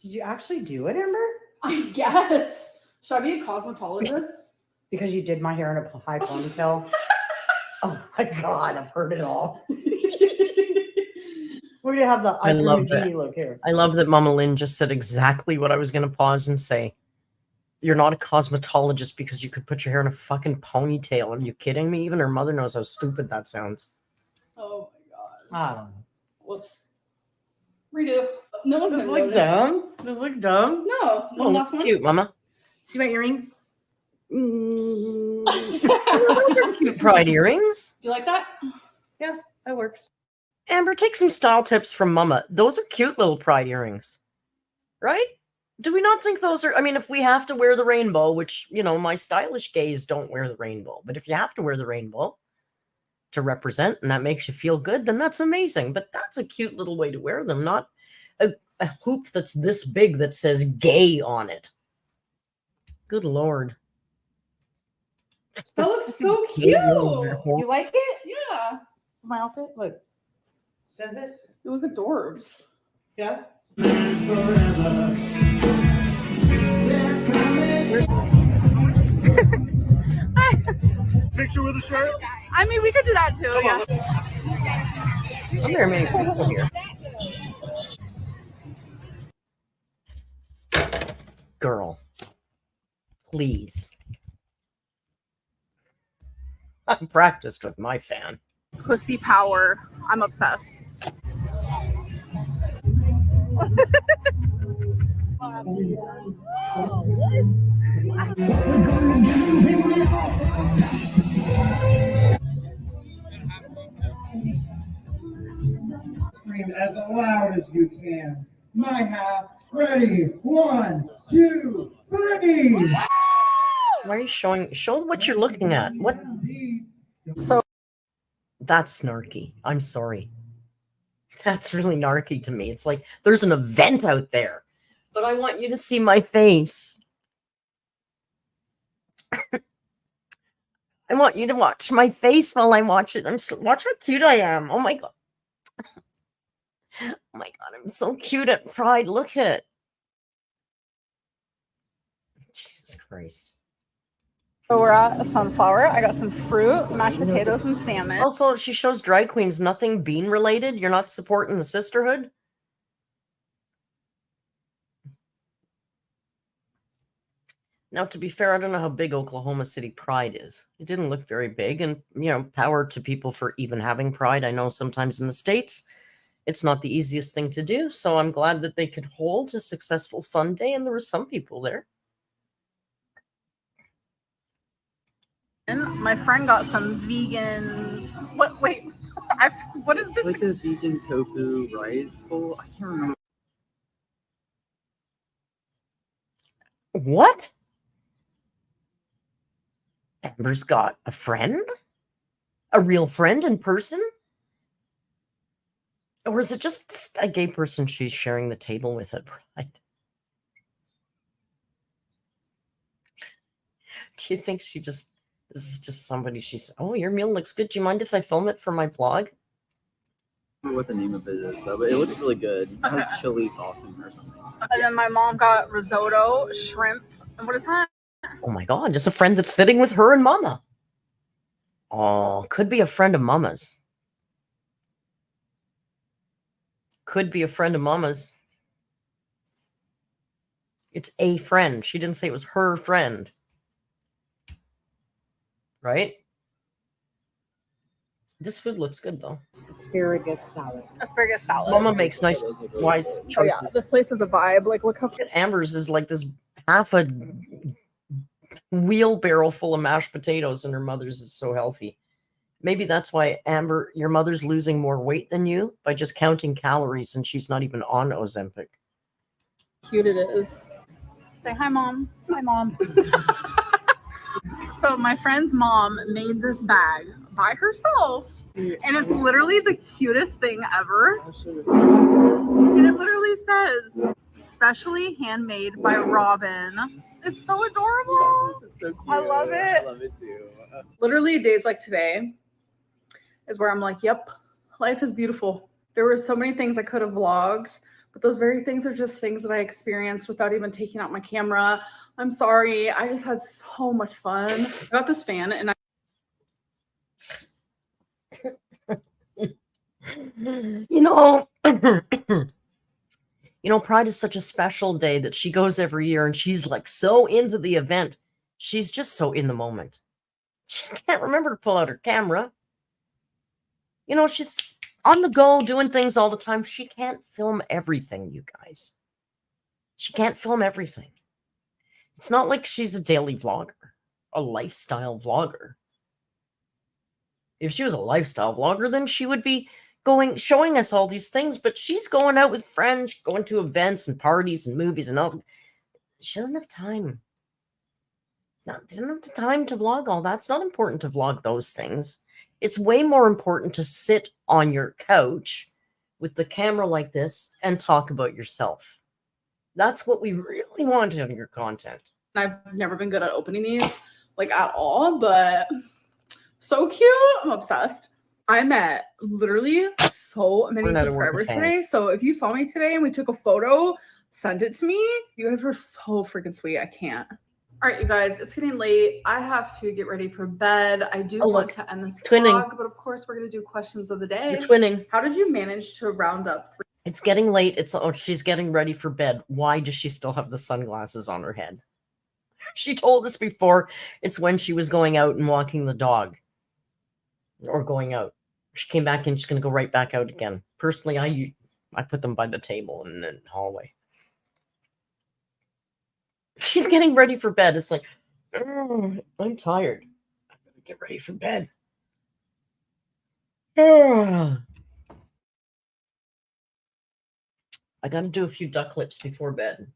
Did you actually do it, Amber? I guess. Should I be a cosmetologist? Because you did my hair in a high ponytail. Oh my God, I've heard it all. We're gonna have the I love genie that. look here. I love that Mama Lynn just said exactly what I was going to pause and say. You're not a cosmetologist because you could put your hair in a fucking ponytail. Are you kidding me? Even her mother knows how stupid that sounds. Oh my god. I don't know. Whoops. Redo. No one's Does gonna it look notice. dumb? Does it look dumb? No. Oh, One that's last one. cute, Mama. See my earrings? Oh, those are cute pride earrings. Do you like that? That works. Amber, take some style tips from Mama. Those are cute little pride earrings. Right? Do we not think those are... I mean, if we have to wear the rainbow, which, you know, my stylish gays don't wear the rainbow. But if you have to wear the rainbow to represent and that makes you feel good, then that's amazing. But that's a cute little way to wear them. Not a hoop that's this big that says gay on it. Good Lord. That looks so Gays cute. earrings are horrible. You like it? Yeah. My outfit? Look. Does it? You look adorbs. Yeah. Picture with a shirt? I mean, we could do that too. Come on, Are there many people here? Girl, please. I'm practiced with my fan. Pussy power. I'm obsessed. Scream as loud as you can. My half. Ready. 1, 2, 3. Why are you showing? Show what you're looking at. What? So That's snarky. I'm sorry. That's really narky to me. It's like there's an event out there, but I want you to see my face. I want you to watch my face while I watch it. Watch how cute I am. Oh my god. Oh my God, I'm so cute at Pride. Look at it. Jesus Christ. So we're at a Sunflower. I got some fruit, mashed potatoes, and salmon. Also, she shows drag queens nothing bean related. You're not supporting the sisterhood. Now, to be fair, I don't know how big Oklahoma City Pride is. It didn't look very big, and, you know, power to people for even having Pride. I know sometimes in the States, it's not the easiest thing to do, so I'm glad that they could hold a successful fun day, and there were some people there. And my friend got some vegan. What? Wait, what is It's this? like a vegan tofu rice bowl. I can't remember. What? Amber's got a friend? A real friend in person? Or is it just a gay person she's sharing the table with at Pride? Do you think this is just somebody she's, oh, your meal looks good. Do you mind if I film it for my vlog? I don't know what the name of it is though, but it looks really good. It has chili sauce in it or something. And then my mom got risotto, shrimp, and what is that? Oh my God, just a friend that's sitting with her and Mama. Oh, could be a friend of Mama's. Could be a friend of Mama's. It's a friend. She didn't say it was her friend. Right? This food looks good though. Asparagus salad. Asparagus salad. Mama makes nice, Those look really wise good. So yeah, choices. this place is a vibe. Like, look how Look at Amber's is like this half a wheelbarrow full of mashed potatoes, and her mother's is so healthy. Maybe that's why, Amber, your mother's losing more weight than you by just counting calories, and she's not even on Ozempic. cute it is. Say hi, Mom. Hi, Mom. So my friend's mom made this bag by herself, and it's literally the cutest thing ever. I'll show this. And it literally says, "Specially handmade by Robin." It's so adorable. It's so cute. I love it. I love it too. Literally, days like today is where I'm like, yep, life is beautiful. There were so many things I could have vlogged, but those very things are just things that I experienced without even taking out my camera. I'm sorry. I just had so much fun. I got this fan and You know, Pride is such a special day that she goes every year, and she's like so into the event. She's just so in the moment. She can't remember to pull out her camera. She's on the go doing things all the time. She can't film everything, you guys. She can't film everything. It's not like she's a daily vlogger, a lifestyle vlogger. If she was a lifestyle vlogger, then she would be showing us all these things, but she's going out with friends, going to events and parties and movies and all. She doesn't have time. Doesn't have the time to vlog all that. It's not important to vlog those things. It's way more important to sit on your couch with the camera like this and talk about yourself. That's what we really want in your content. I've never been good at opening these, like, at all, but so cute. I'm obsessed. I met literally so many subscribers today. So if you saw me today and we took a photo, send it to me. You guys were so freaking sweet. I can't. All right, you guys, it's getting late. I have to get ready for bed. I do want to end this vlog, but of course we're going to do questions of the day. You're twinning. How did you manage to round up 3? It's getting late. She's getting ready for bed. Why does she still have the sunglasses on her head? She told us before it's when she was going out and walking the dog. Or going out. She came back and she's going to go right back out again. Personally, I put them by the table in the hallway. She's getting ready for bed. It's like, I'm tired. I'm going to get ready for bed. I got to do a few duck lips before bed.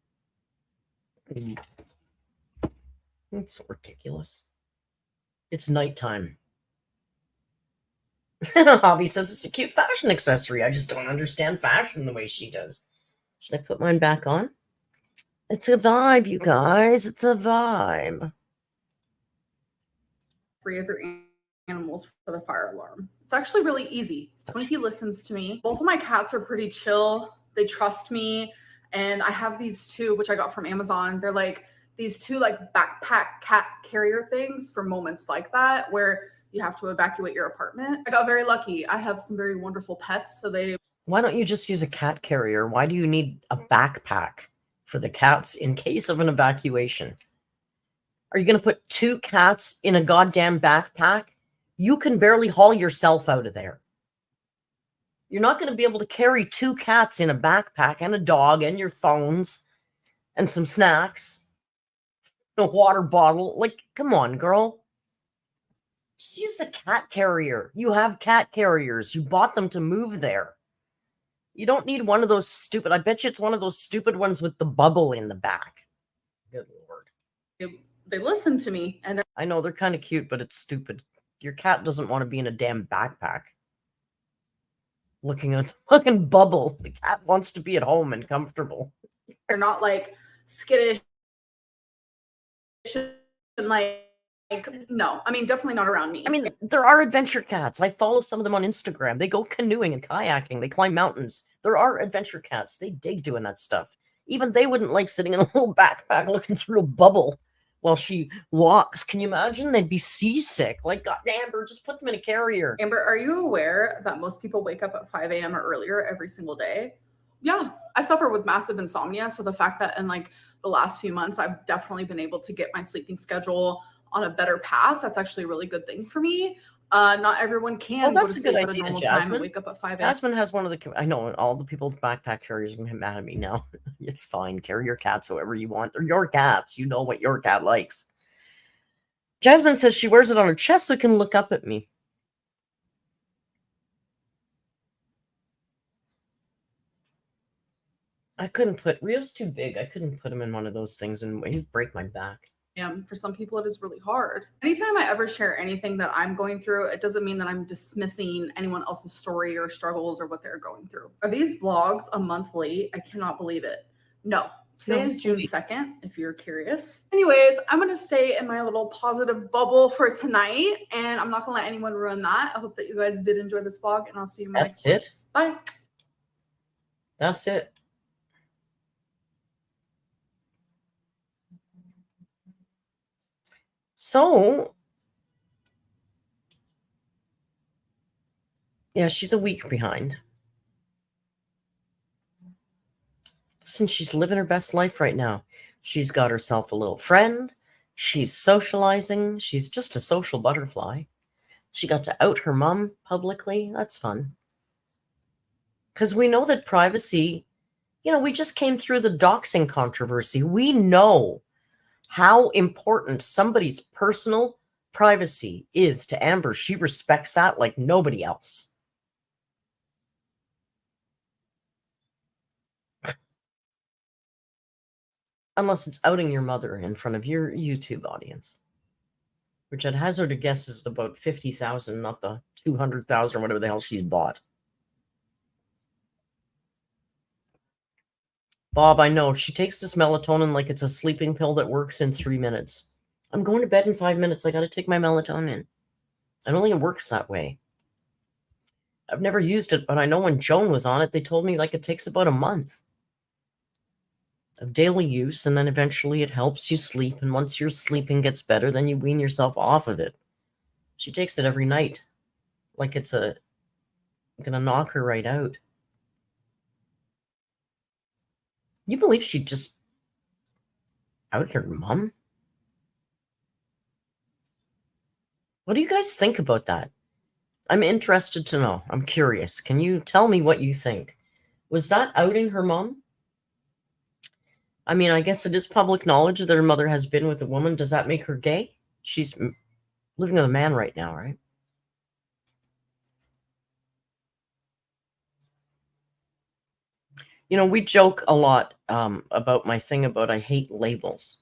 It's so ridiculous. It's nighttime. Hobby says it's a cute fashion accessory. I just don't understand fashion the way she does. Should I put mine back on? It's a vibe, you guys. It's a vibe. 3 of your animals for the fire alarm. It's actually really easy. Twinkie listens to me. Both of my cats are pretty chill. They trust me. And I have these two, which I got from Amazon. They're like these two like backpack cat carrier things for moments like that where you have to evacuate your apartment. I got very lucky. I have some very wonderful pets. So Why don't you just use a cat carrier? Why do you need a backpack for the cats in case of an evacuation? Are you going to put 2 cats in a goddamn backpack? You can barely haul yourself out of there. You're not going to be able to carry 2 cats in a backpack and a dog and your phones and some snacks, a water bottle. Like, come on, girl. Just use the cat carrier. You have cat carriers. You bought them to move there. You don't need one of those stupid, I bet you it's one of those stupid ones with the bubble in the back. Good Lord. they listen to me and I know they're kind of cute, but it's stupid. Your cat doesn't want to be in a damn backpack looking at the fucking bubble. The cat wants to be at home and comfortable. they're not like skittish and like no. I mean, definitely not around me. I mean, there are adventure cats. I follow some of them on Instagram. They go canoeing and kayaking. They climb mountains. There are adventure cats. They dig doing that stuff. Even they wouldn't like sitting in a little backpack looking through a bubble while she walks. Can you imagine? They'd be seasick. Like, God, Amber, just put them in a carrier. Amber, are you aware that most people wake up at 5 a.m. or earlier every single day? Yeah, I suffer with massive insomnia. So the fact that in like the last few months, I've definitely been able to get my sleeping schedule on a better path. That's actually a really good thing for me. Not everyone can That's a good at a idea, normal time and Jasmine. wake up at 5 a.m. Jasmine has one of the, I know all the people with backpack carriers are going to get mad at me now. It's fine. Carry your cats however you want. They're your cats. You know what your cat likes. Jasmine says she wears it on her chest so it can look up at me. I couldn't put, Rio's too big. I couldn't put him in one of those things and he'd break my back. For some people, it is really hard. Anytime I ever share anything that I'm going through, it doesn't mean that I'm dismissing anyone else's story or struggles or what they're going through. Are these vlogs a month late? I cannot believe it. No. Today is June 2nd, if you're curious. Anyways, I'm going to stay in my little positive bubble for tonight, and I'm not going to let anyone ruin that. I hope that you guys did enjoy this vlog, and I'll see you in my next one. That's it. Bye. That's it. So, yeah, she's a week behind. Listen, she's living her best life right now. She's got herself a little friend. She's socializing. She's just a social butterfly. She got to out her mom publicly. That's fun. Because we know that privacy, you know, we just came through the doxing controversy. We know how important somebody's personal privacy is to Amber. She respects that like nobody else. Unless it's outing your mother in front of your YouTube audience, which I'd hazard a guess is about 50,000, not the 200,000 or whatever the hell she's bought. Bob, I know. She takes this melatonin like it's a sleeping pill that works in 3 minutes. I'm going to bed in 5 minutes. I got to take my melatonin. I don't think it works that way. I've never used it, but I know when Joan was on it, they told me like it takes about a month of daily use, and then eventually it helps you sleep. And once your sleeping gets better, then you wean yourself off of it. She takes it every night like it's going to knock her right out. You believe she just outed her mom? What do you guys think about that? I'm interested to know. I'm curious. Can you tell me what you think? Was that outing her mom? I mean, I guess it is public knowledge that her mother has been with a woman. Does that make her gay? She's living with a man right now, right? You know, we joke a lot about my thing about I hate labels.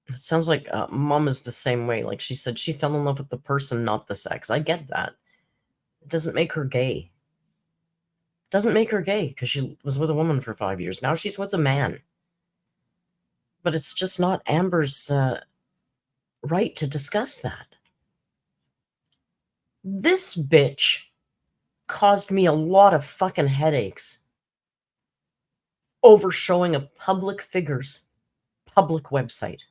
It sounds like Mom is the same way. Like she said, she fell in love with the person, not the sex. I get that. It doesn't make her gay. It doesn't make her gay because she was with a woman for 5 years. Now she's with a man. But it's just not Amber's right to discuss that. This bitch caused me a lot of fucking headaches over showing a public figure's public website.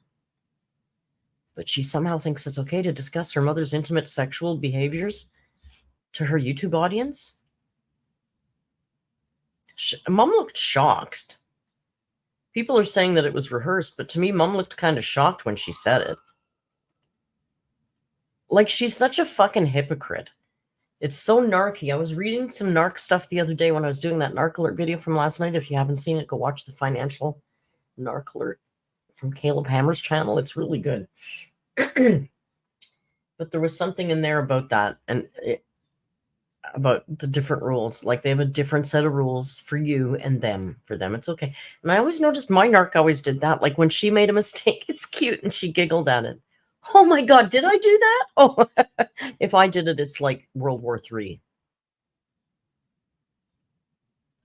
But she somehow thinks it's okay to discuss her mother's intimate sexual behaviors to her YouTube audience. Mom looked shocked. People are saying that it was rehearsed, but to me, Mom looked kind of shocked when she said it. Like, she's such a fucking hypocrite. It's so narky. I was reading some narc stuff the other day when I was doing that narc alert video from last night. If you haven't seen it, go watch the financial narc alert from Caleb Hammer's channel. It's really good. But there was something in there about that, and about the different rules. Like, they have a different set of rules for you and them. For them, it's okay. And I always noticed my narc always did that. Like, when she made a mistake, it's cute, and she giggled at it. Oh my God, did I do that? Oh, if I did it, it's like World War III.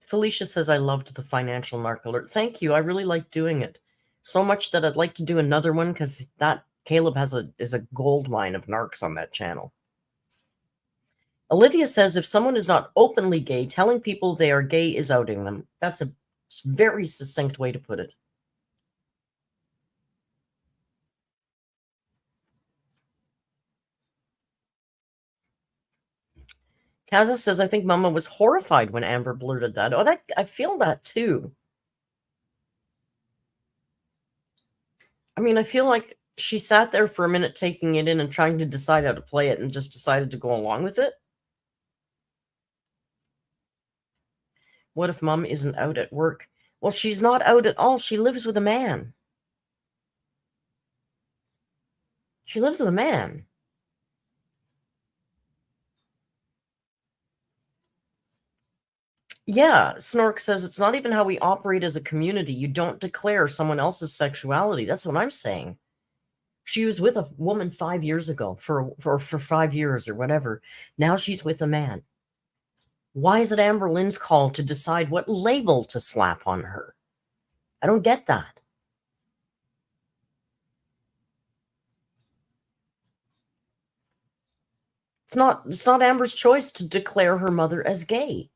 Felicia says, I loved the financial narc alert. Thank you. I really like doing it. So much that I'd like to do another one, because that Caleb is a gold mine of narcs on that channel. Olivia says, if someone is not openly gay, telling people they are gay is outing them. That's a very succinct way to put it. Kaza says, I think Mama was horrified when Amber blurted that. Oh, I feel that too. I mean, I feel like she sat there for a minute taking it in and trying to decide how to play it and just decided to go along with it. What if Mom isn't out at work? Well, she's not out at all. She lives with a man. She lives with a man. Yeah, Snork says it's not even how we operate as a community. You don't declare someone else's sexuality. That's what I'm saying. She was with a woman 5 years ago for 5 years or whatever. Now she's with a man. Why is it AMBERLYNN's call to decide what label to slap on her? I don't get that. It's not Amber's choice to declare her mother as gay.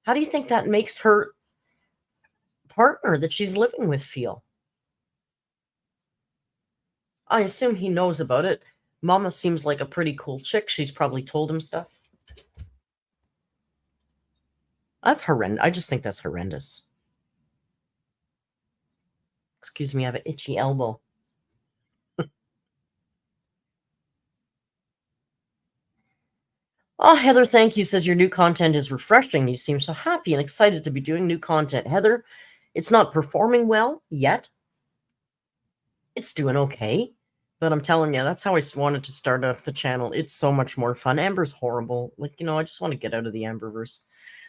How do you think that makes her partner that she's living with feel? I assume he knows about it. Mama seems like a pretty cool chick. She's probably told him stuff. That's horrendous. I just think that's horrendous. Excuse me, I have an itchy elbow. Oh, Heather, thank you. Says your new content is refreshing. You seem so happy and excited to be doing new content. Heather, it's not performing well yet. It's doing okay. But I'm telling you, that's how I wanted to start off the channel. It's so much more fun. Amber's horrible. Like, you know, I just want to get out of the Amberverse.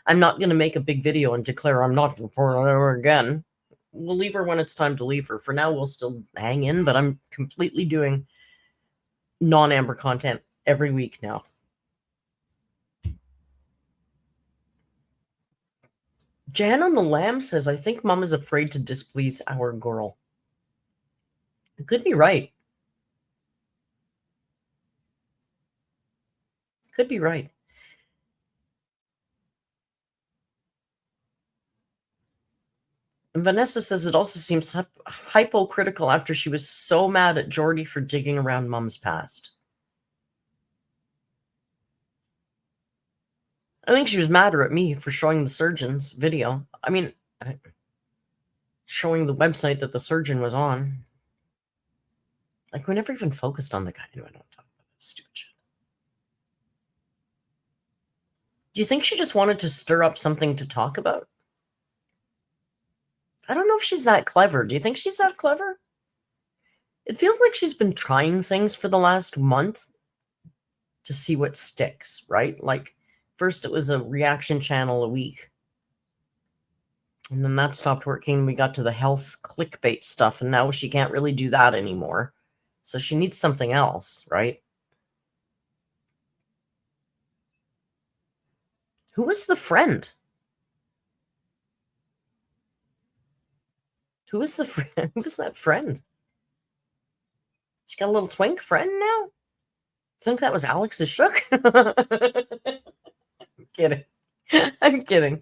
I'm not going to make a big video and declare I'm not reporting on her again. We'll leave her when it's time to leave her. For now, we'll still hang in, but I'm completely doing non-Amber content every week now. Jan on the Lamb says, I think Mom is afraid to displease our girl. It could be right. Could be right. And Vanessa says it also seems hypocritical after she was so mad at Jordy for digging around Mom's past. I think she was madder at me for showing the surgeon's video. I mean, showing the website that the surgeon was on. Like, we never even focused on the guy. Anyway, I don't talk about that stupid shit. Do you think she just wanted to stir up something to talk about? I don't know if she's that clever. Do you think she's that clever? It feels like she's been trying things for the last month to see what sticks, right? Like, first it was a reaction channel a week. And then that stopped working. We got to the health clickbait stuff, and now she can't really do that anymore. So she needs something else, right? Who was the friend? Who was the friend? Who was that friend? She got a little twink friend now? Think that was Alex's shook? I'm kidding. I'm kidding.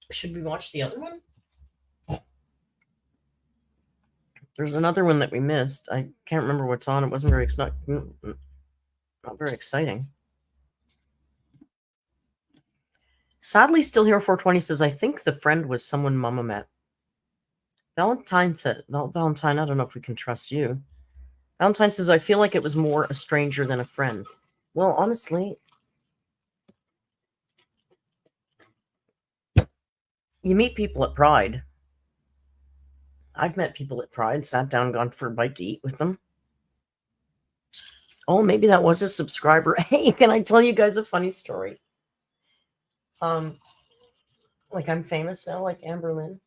Should we watch the other one? There's another one that we missed. I can't remember what's on. It wasn't very not very exciting. Sadly, still here 420 says, I think the friend was someone Mama met. Valentine said, Valentine, I don't know if we can trust you. Valentine says, I feel like it was more a stranger than a friend. Well, honestly, you meet people at Pride. I've met people at Pride, sat down, gone for a bite to eat with them. Oh, maybe that was a subscriber. Hey, can I tell you guys a funny story? Like I'm famous now, like AMBERLYNN.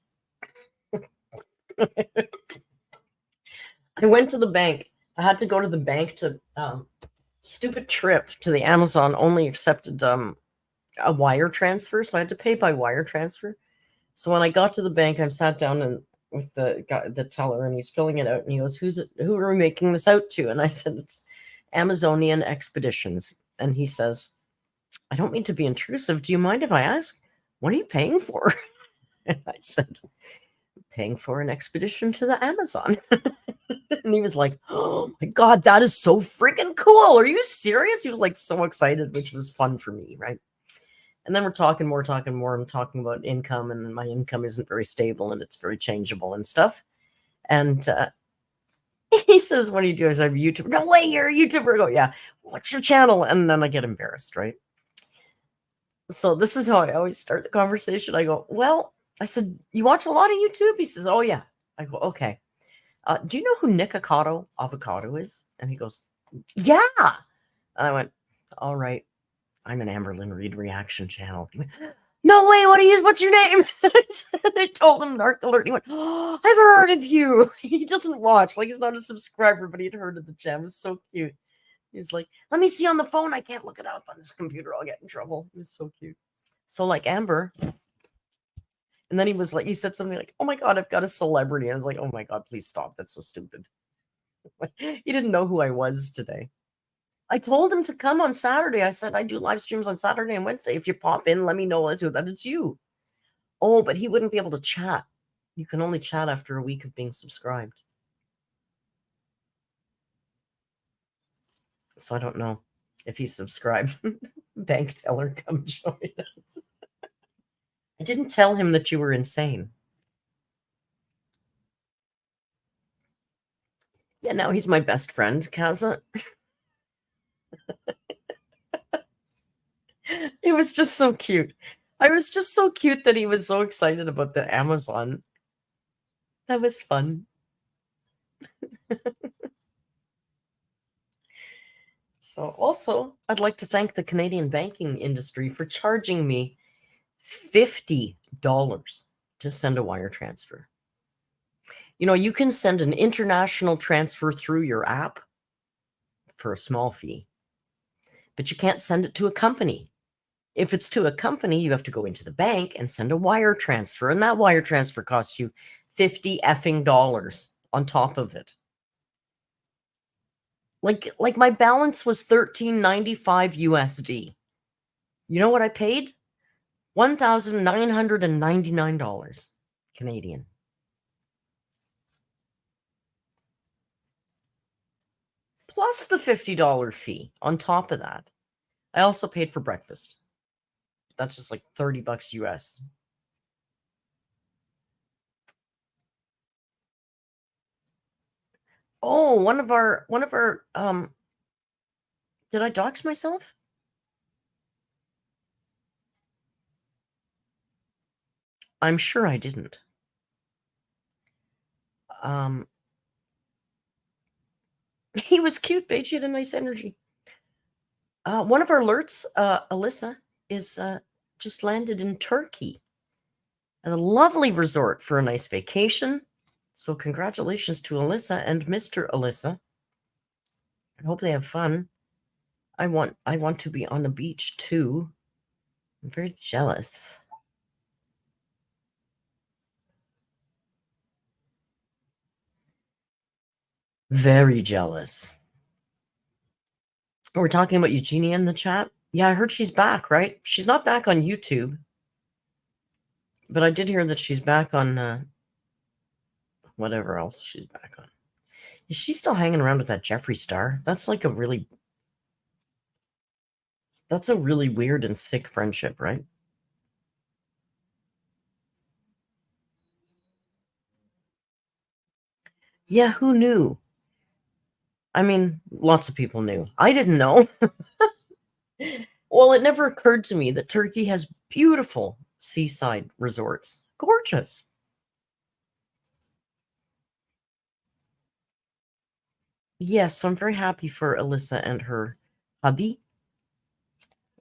I went to the bank. I had to go to the bank to stupid trip to the Amazon only accepted a wire transfer, so I had to pay by wire transfer. So when I got to the bank, I sat down and with the guy, the teller, and he's filling it out, and he goes, who are we making this out to? And I said, it's Amazonian Expeditions. And he says, I don't mean to be intrusive. Do you mind if I ask, what are you paying for? And I said, paying for an expedition to the Amazon. And he was like, oh my God, that is so freaking cool. Are you serious? He was like so excited, which was fun for me, right? And then we're talking more. I'm talking about income, and my income isn't very stable and it's very changeable and stuff. And he says, what do you do? I said, I'm a YouTuber. No way, you're a YouTuber. I go, yeah. What's your channel? And then I get embarrassed, right? So this is how I always start the conversation. I go, well, I said, you watch a lot of YouTube? He says, oh, yeah. I go, okay. Do you know who Nick Avocado is? And he goes, yeah. And I went, all right. I'm an AMBERLYNN Read reaction channel. He went, no way, what's your name? I told him Narc Alert. He went, oh, I've heard of you. He doesn't watch. Like, he's not a subscriber, but he'd heard of the channel. It was so cute. He's like, let me see on the phone. I can't look it up on this computer. I'll get in trouble. It was so cute. So like Amber. And then he was like, he said something like, oh my God, I've got a celebrity. I was like, oh my God, please stop. That's so stupid. He didn't know who I was today. I told him to come on Saturday. I said, I do live streams on Saturday and Wednesday. If you pop in, let me know that it's you. Oh, but he wouldn't be able to chat. You can only chat after a week of being subscribed. So I don't know if he's subscribed. Bank teller, come join us. I didn't tell him that you were insane. Yeah, now he's my best friend, Kaza. It was just so cute. I was just so cute that he was so excited about the Amazon. That was fun. So also, I'd like to thank the Canadian banking industry for charging me $50 to send a wire transfer. You know, you can send an international transfer through your app for a small fee, but you can't send it to a company. If it's to a company, you have to go into the bank and send a wire transfer, and that wire transfer costs you $50 effing on top of it. Like my balance was $13.95 USD. You know what I paid? $1,999 Canadian. Plus the $50 fee on top of that. I also paid for breakfast. That's just like $30 US. Oh, one of our did I dox myself? I'm sure I didn't. He was cute, Paige. He had a nice energy. One of our alerts, Alyssa, is just landed in Turkey at a lovely resort for a nice vacation. So congratulations to Alyssa and Mr. Alyssa. I hope they have fun. I want to be on the beach too. I'm very jealous. Very jealous. We're talking about Eugenia in the chat. Yeah, I heard she's back, right? She's not back on YouTube. But I did hear that she's back on whatever else she's back on. Is she still hanging around with that Jeffree Star? That's like that's a really weird and sick friendship, right? Yeah, who knew? I mean, lots of people knew. I didn't know. Well, it never occurred to me that Turkey has beautiful seaside resorts. Gorgeous. Yes, so I'm very happy for Alyssa and her hubby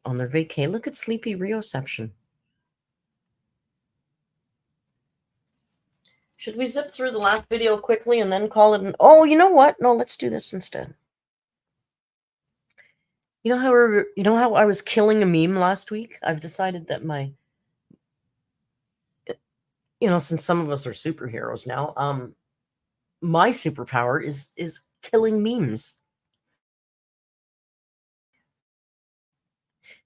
on their vacay. Look at Sleepy Rioception. Should we zip through the last video quickly and then call it an... Oh, you know what? No, let's do this instead. You know how I was killing a meme last week? I've decided that since some of us are superheroes now, my superpower is killing memes.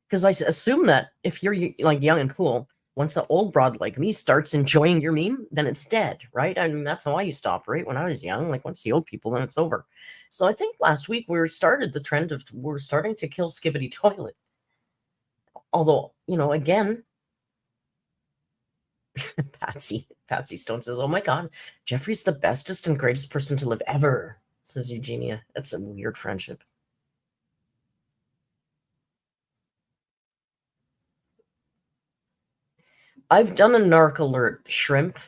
Because I assume that if you're like young and cool, once an old broad like me starts enjoying your meme, then it's dead, right? I mean, that's how I used to operate when I was young. Like once the old people, then it's over. So I think last week we're starting to kill Skibbity Toilet. Although, again, Patsy Stone says, "Oh my God, Jeffrey's the bestest and greatest person to live ever," says Eugenia. That's a weird friendship. I've done a Narc Alert shrimp,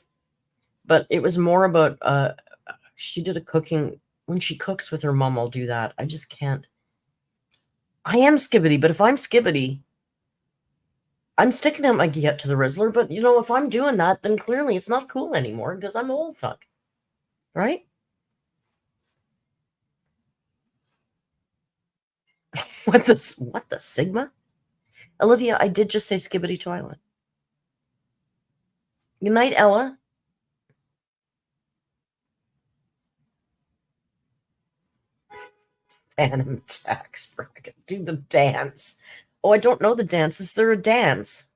but it was more about she did a cooking. When she cooks with her mom, I'll do that. I just can't. I am Skibbity, but if I'm Skibbity, I'm sticking out my get to the Rizzler. But if I'm doing that, then clearly it's not cool anymore because I'm old fuck. Right? What the Sigma? Olivia, I did just say Skibbity Toilet. Good night, Ella. Phantom tax bracket. Do the dance. Oh, I don't know the dance. Is there a dance?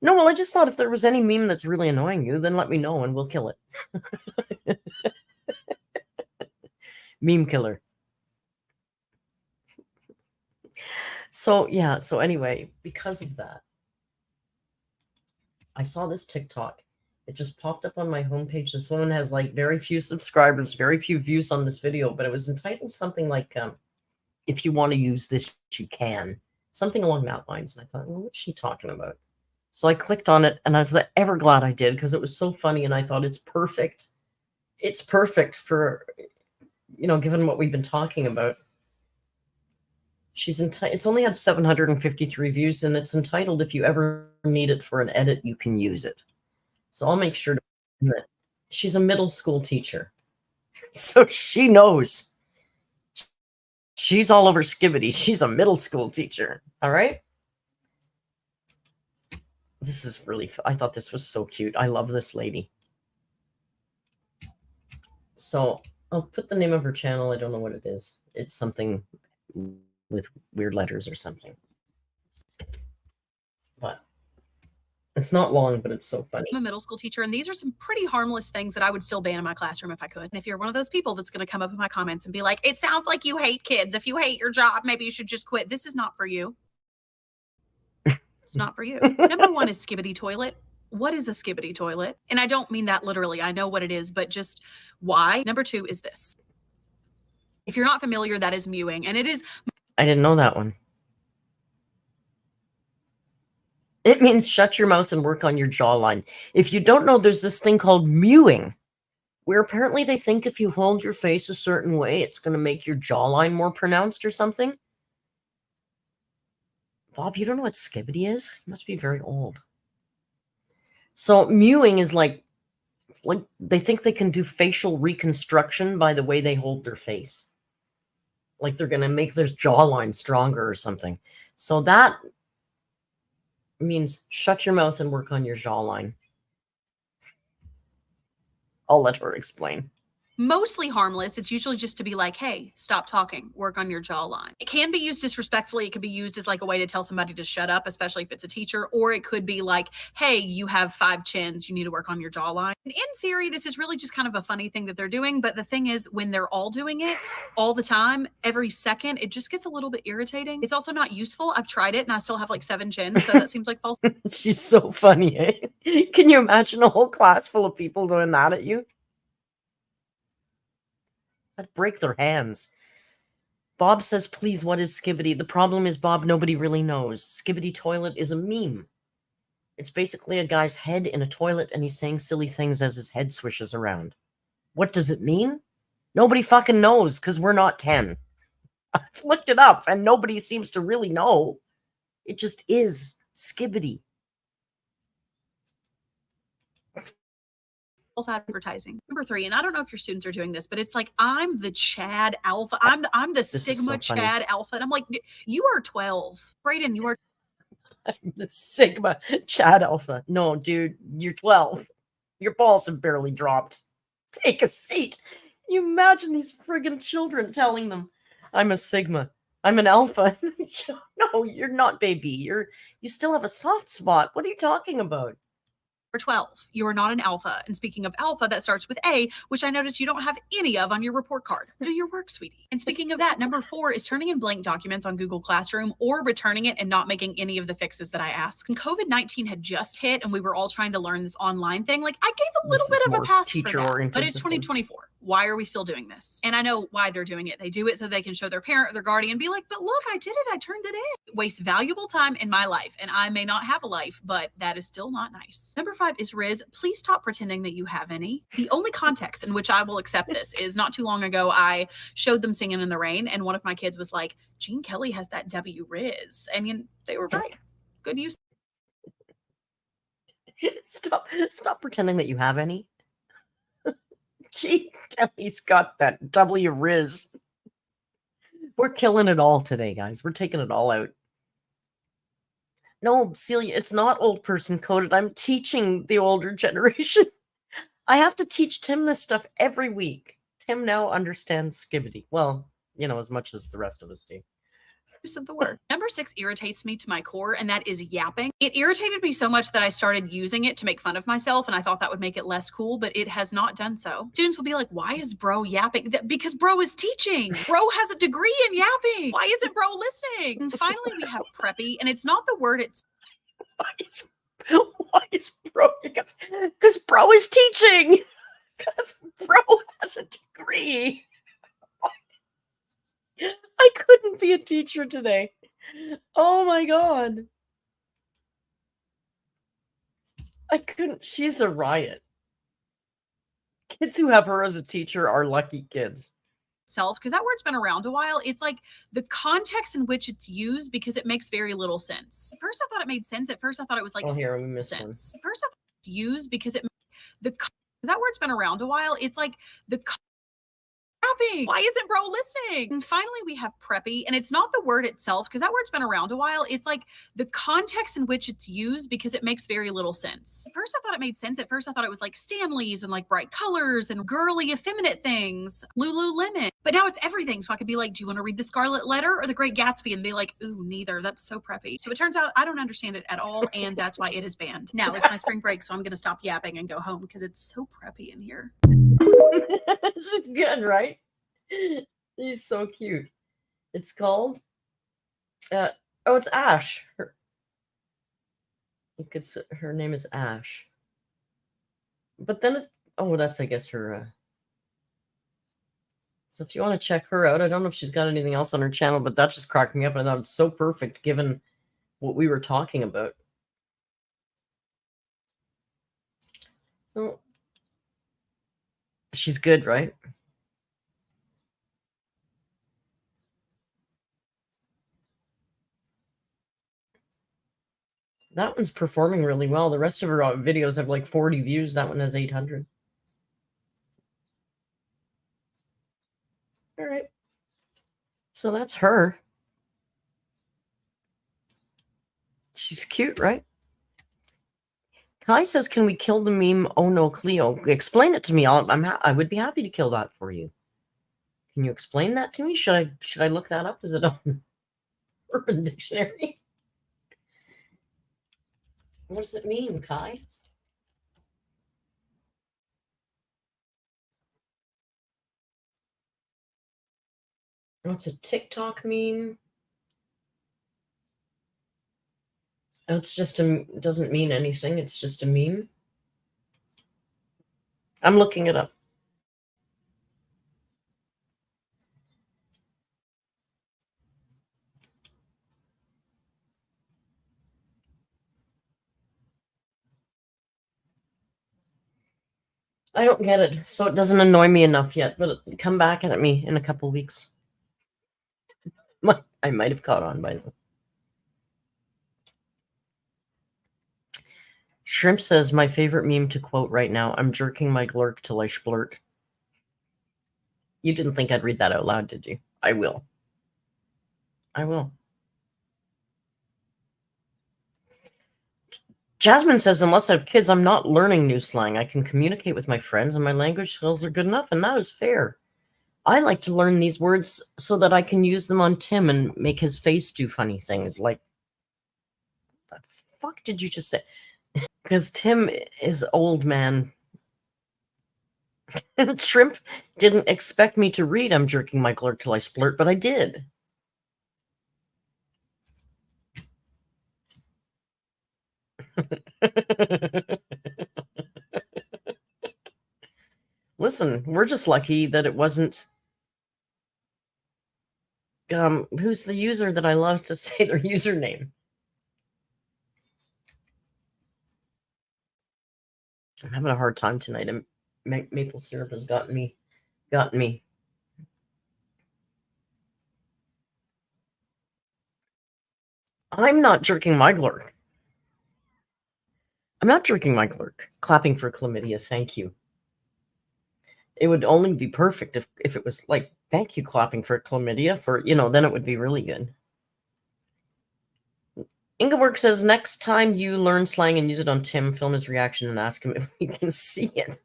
No, well, I just thought if there was any meme that's really annoying you, then let me know and we'll kill it. Meme killer. So, yeah. So anyway, because of that, I saw this TikTok. It just popped up on my homepage. This woman has like very few subscribers, very few views on this video, but it was entitled something like, if you want to use this, you can. Something along that lines. And I thought, well, what's she talking about? So I clicked on it and I was ever glad I did because it was so funny. And I thought it's perfect. It's perfect for, given what we've been talking about. It's only had 753 views and it's entitled, "If you ever need it for an edit, you can use it." So I'll make sure to do it. She's a middle school teacher. So she knows. She's all over Skibbity. She's a middle school teacher. All right. This is really, I thought this was so cute. I love this lady. So I'll put the name of her channel. I don't know what it is. It's something with weird letters or something. But it's not long, but it's so funny. I'm a middle school teacher, and these are some pretty harmless things that I would still ban in my classroom if I could. And if you're one of those people that's going to come up in my comments and be like, "It sounds like you hate kids. If you hate your job, maybe you should just quit." This is not for you. It's not for you. Number one is Skibbity Toilet. What is a Skibbity Toilet? And I don't mean that literally. I know what it is, but just why. Number two is this. If you're not familiar, that is mewing. And it is. I didn't know that one. It means shut your mouth and work on your jawline. If you don't know, there's this thing called mewing, where apparently they think if you hold your face a certain way, it's going to make your jawline more pronounced or something. Bob, you don't know what Skibbity is? You must be very old. So mewing is like they think they can do facial reconstruction by the way they hold their face. Like they're going to make their jawline stronger or something. So that means shut your mouth and work on your jawline. I'll let her explain. mostly harmless. It's usually just to be like, hey, stop talking, work on your jawline. It can be used disrespectfully. It could be used as like a way to tell somebody to shut up, especially if it's a teacher, or it could be like, hey, you have 5 chins, you need to work on your jawline. And in theory, this is really just kind of a funny thing that they're doing. But the thing is, when they're all doing it all the time, every second, it just gets a little bit irritating. It's also not useful. I've tried it and I still have like 7 chins. So that seems like false. She's so funny, eh? Can you imagine a whole class full of people doing that at you? I'd break their hands. Bob says, please, what is Skibbity? The problem is, Bob, nobody really knows. Skibbity toilet is a meme. It's basically a guy's head in a toilet and he's saying silly things as his head swishes around. What does it mean? Nobody fucking knows because we're not 10. I've looked it up and nobody seems to really know. It just is Skibbity. Advertising. Number 3, and I don't know if your students are doing this, but it's like, I'm the Chad Alpha. I'm the This is Sigma so funny. Chad Alpha. And I'm like, you are 12. Brayden, you are I'm the Sigma Chad Alpha. No, dude, you're 12. Your balls have barely dropped. Take a seat. Can you imagine these friggin' children telling them, I'm a Sigma. I'm an Alpha. No, you're not, baby. You still have a soft spot. What are you talking about? 12. You are not an alpha. And speaking of alpha, that starts with A, which I noticed you don't have any of on your report card. Do your work, sweetie. And speaking of that, number 4 is turning in blank documents on Google Classroom or returning it and not making any of the fixes that I asked. When COVID-19 had just hit and we were all trying to learn this online thing, like I gave a little This is bit of a more pass for that, teacher-oriented, but it's this one. 2024. Why are we still doing this? And I know why they're doing it. They do it so they can show their parent or their guardian, be like, but look, I did it. I turned it in. It wastes valuable time in my life. And I may not have a life, but that is still not nice. Number 5 is Riz. Please stop pretending that you have any. The only context in which I will accept this is not too long ago, I showed them Singing in the Rain. And one of my kids was like, Gene Kelly has that W Riz. And they were right. Good use. Stop pretending that you have any. Gee, Kelly's got that W Riz. We're killing it all today, guys. We're taking it all out. No, Celia, it's not old person coded. I'm teaching the older generation. I have to teach Tim this stuff every week. Tim now understands Skibbity. Well, as much as the rest of us do. Use of the word. Number 6 irritates me to my core, and that is yapping. It irritated me so much that I started using it to make fun of myself, and I thought that would make it less cool, but it has not done so. Students will be like, why is bro yapping? Because bro is teaching. Bro has a degree in yapping. Why isn't bro listening? And finally, we have preppy, and it's not the word, it's Why is bro? Because bro is teaching. Because bro has a degree. I couldn't be a teacher today. Oh my god. I couldn't. She's a riot. Kids who have her as a teacher are lucky kids. self, because that word's been around a while. It's like the context in which it's used, because it makes very little sense. At first I thought it made sense. At first I thought it was like Here we missed one. sense. At first I thought it's used because that word's been around a while. It's like the yapping. Why isn't bro listening? And finally we have preppy, and it's not the word itself, because that word's been around a while. It's like the context in which it's used, because it makes very little sense. At first I thought it made sense. At first I thought it was like Stanley's and like bright colors and girly effeminate things, Lululemon. But now it's everything. So I could be like, do you want to read The Scarlet Letter or The Great Gatsby? And be like, ooh, neither. That's so preppy. So it turns out I don't understand it at all, and that's why it is banned. Now it's my spring break, so I'm going to stop yapping and go home because it's so preppy in here. She's good, right? She's so cute. It's called it's Ash. Her name is Ash. But then that's I guess her so if you want to check her out, I don't know if she's got anything else on her channel, but that just cracked me up, and I thought it's so perfect given what we were talking about. Oh, she's good, right? That one's performing really well. The rest of her videos have like 40 views. That one has 800. All right. So that's her. She's cute, right? Kai says, "Can we kill the meme? Oh no, Cleo. Explain it to me. I would be happy to kill that for you. Can you explain that to me? Should I look that up? Is it on Urban Dictionary? What does it mean, Kai?" Oh, it's a TikTok meme. Oh, it's just doesn't mean anything. It's just a meme. I'm looking it up. I don't get it, so it doesn't annoy me enough yet, but come back at me in a couple weeks. I might have caught on by then. Shrimp says, "My favorite meme to quote right now, I'm jerking my glurk till I splurt." You didn't think I'd read that out loud, did you? I will. I will. Jasmine says, "Unless I have kids, I'm not learning new slang. I can communicate with my friends and my language skills are good enough, and that is fair. I like to learn these words so that I can use them on Tim and make his face do funny things like, the fuck did you just say?" Because Tim is old man. And Shrimp didn't expect me to read "I'm jerking my glurk till I splurt," but I did. Listen, we're just lucky that it wasn't who's the user that I love to say their username? I'm having a hard time tonight, and maple syrup has gotten me. I'm not jerking my glurk. I'm not jerking my glurk. Clapping for chlamydia, thank you. It would only be perfect if it was like, "Thank you, clapping for chlamydia," for, then it would be really good. Ingeborg says, "Next time you learn slang and use it on Tim, film his reaction and ask him if we can see it."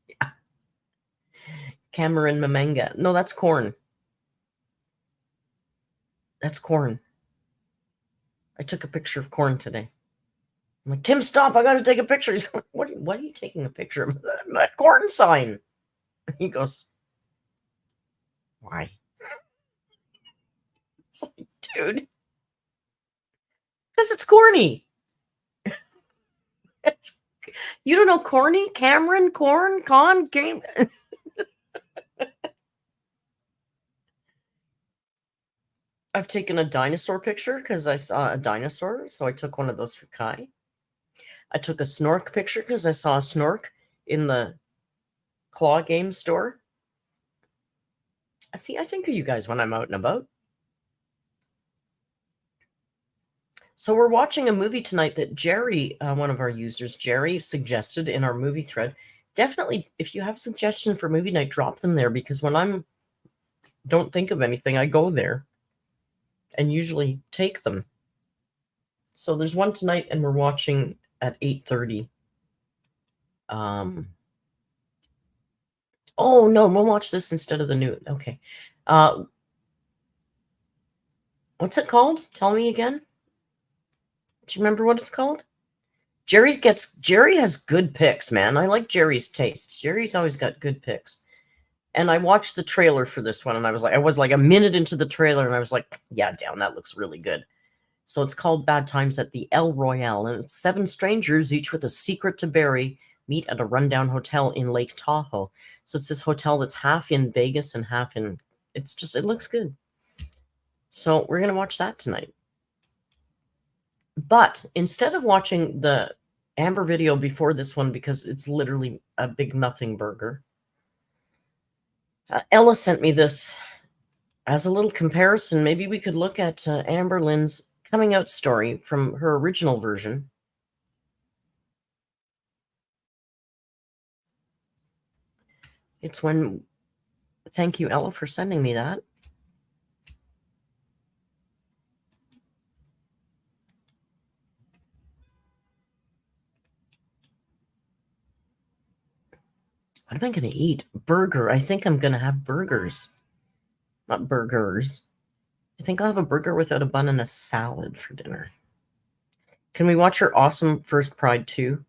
Yeah. Cameron Mamenga. No, that's corn. That's corn. I took a picture of corn today. I'm like, "Tim, stop. I got to take a picture." He's going, what are you taking a picture of? That corn sign. He goes, "Why?" It's like, dude, because it's corny. You don't know corny? Cameron, corn, game. I've taken a dinosaur picture because I saw a dinosaur, so I took one of those for Kai. I took a snork picture because I saw a snork in the claw game store. See, I think of you guys when I'm out and about. So we're watching a movie tonight that Jerry, one of our users, Jerry, suggested in our movie thread. Definitely, if you have suggestions for movie night, drop them there, because when don't think of anything, I go there and usually take them. So there's one tonight, and we're watching at 8:30. Oh no, we'll watch this instead of the new. Okay. What's it called? Tell me again. Do you remember what it's called? Jerry has good picks, man. I like Jerry's taste. Jerry's always got good picks. And I watched the trailer for this one, and I was like a minute into the trailer, and I was like, "Yeah, damn, that looks really good." So it's called Bad Times at the El Royale, and it's 7 strangers, each with a secret to bury, meet at a rundown hotel in Lake Tahoe. So it's this hotel that's half in Vegas and half in. It looks good. So we're gonna watch that tonight. But instead of watching the Amber video before this one, because it's literally a big nothing burger, Ella sent me this as a little comparison. Maybe we could look at AMBERLYNN's coming out story from her original version. It's when, thank you, Ella, for sending me that. What am I going to eat? Burger. I think I'm going to have burgers. Not burgers. I think I'll have a burger without a bun and a salad for dinner. Can we watch her awesome first Pride too?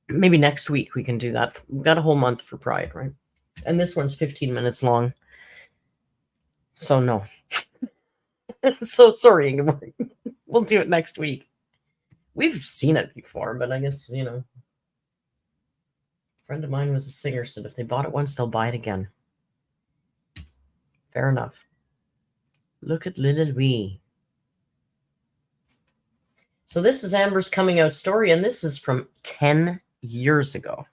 Maybe next week we can do that. We've got a whole month for Pride, right? And this one's 15 minutes long. So no. So sorry. We'll do it next week. We've seen it before, but I guess, you know. A friend of mine was a singer, said if they bought it once, they'll buy it again. Fair enough. Look at little wee. So this is Amber's coming out story, and this is from 10 years ago.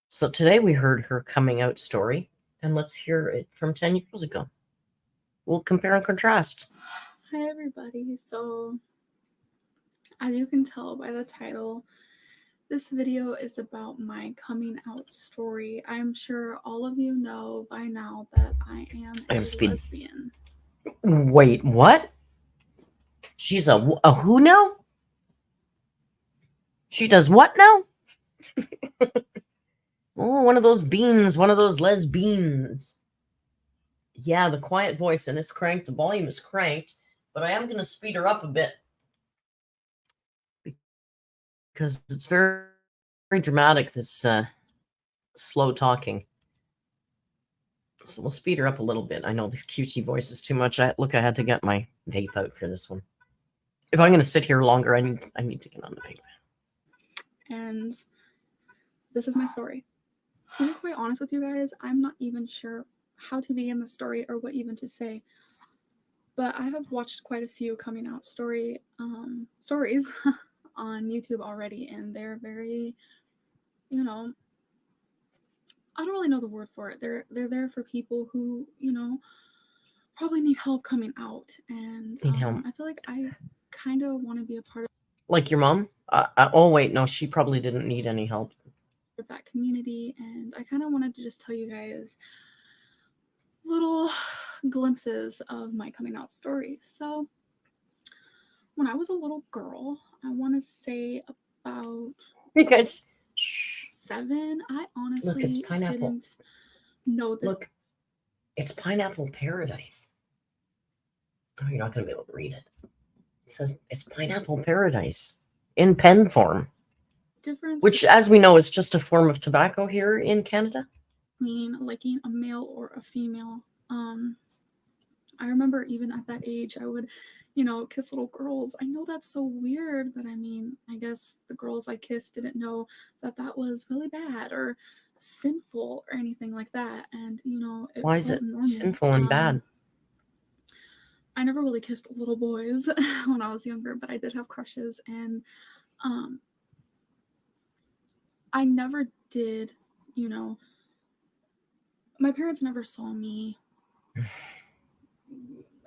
So today we heard her coming out story, and let's hear it from 10 years ago. We'll compare and contrast. Hi, everybody. So, as you can tell by the title, this video is about my coming out story. I'm sure all of you know by now that I am a lesbian. Wait, what? She's a who now? She does what now? Oh, one of those beans, one of those lesbians. Yeah, the quiet voice, and it's cranked. The volume is cranked, but I am going to speed her up a bit because it's very, very dramatic, this slow talking. So we'll speed her up a little bit. I know the cutesy voice is too much. I had to get my vape out for this one. If I'm going to sit here longer, I need to get on the vape. And this is my story. To be quite honest with you guys, I'm not even sure how to begin the story or what even to say. But I have watched quite a few coming out stories on YouTube already, and they're very, you know, I don't really know the word for it. They're there for people who, you know, probably need help coming out, and I feel like I kind of want to be a part of. Like your mom? Oh wait, no, she probably didn't need any help. That community, and I kind of wanted to just tell you guys little glimpses of my coming out story. So when I was a little girl, I want to say about you guys 7, I honestly look, it's pineapple. didn't know that. Look, it's Pineapple Paradise. Oh, you're not going to be able to read it. It says it's Pineapple Paradise in pen form. Difference, which, as we know, is just a form of tobacco here in Canada. Between liking a male or a female. I remember even at that age, I would, you know, kiss little girls. I know that's so weird, but I mean, I guess the girls I kissed didn't know that that was really bad or sinful or anything like that. And, you know, why is it normal. sinful and bad? I never really kissed little boys when I was younger, but I did have crushes, and I never did, you know, my parents never saw me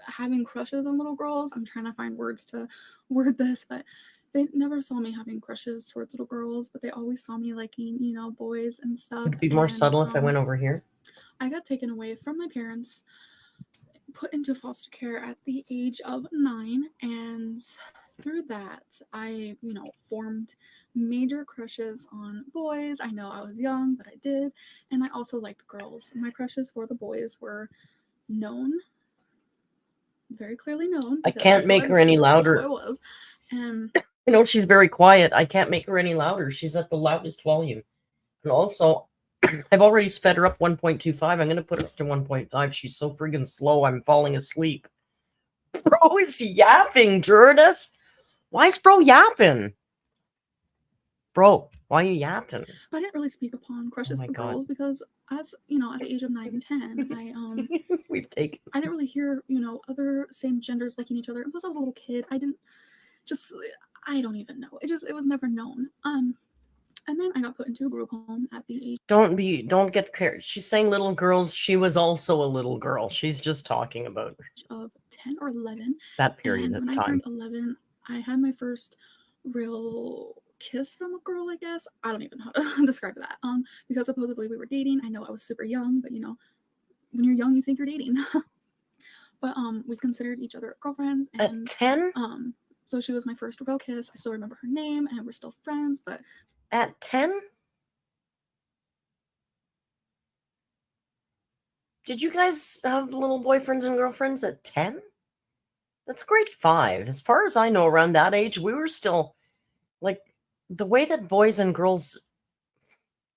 having crushes on little girls. I'm trying to find words to word this, but they never saw me having crushes towards little girls, but they always saw me liking, you know, boys and stuff. Would it be more subtle if I went over here? I got taken away from my parents, put into foster care at the age of 9, and through that, I, you know, formed major crushes on boys. I know I was young, but I did, and I also liked girls. My crushes for the boys were known, very clearly known. I can't make her any louder. I was. You know, she's very quiet. I can't make her any louder. She's at the loudest volume. And also, I've already sped her up 1.25. I'm going to put her up to 1.5. She's so friggin' slow, I'm falling asleep. Bro is yapping, Jurdis. Why is bro yapping? Bro, why are you yapping? But I didn't really speak upon crushes for girls because, as you know, at the age of 9 and 10, I I didn't really hear, you know, other same genders liking each other. And plus, I was a little kid. I don't even know. It was never known. And then I got put into a group home at the age. Don't get scared. She's saying little girls. She was also a little girl. She's just talking about of 10 or 11. That period of when time. I turned 11, I had my first real kiss from a girl, I guess. I don't even know how to describe that. Because supposedly we were dating. I know I was super young, but you know, when you're young, you think you're dating. But we considered each other girlfriends. And, at 10? So she was my first real kiss. I still remember her name, and we're still friends. But at 10? Did you guys have little boyfriends and girlfriends at 10? That's grade 5. As far as I know, around that age, we were still like the way that boys and girls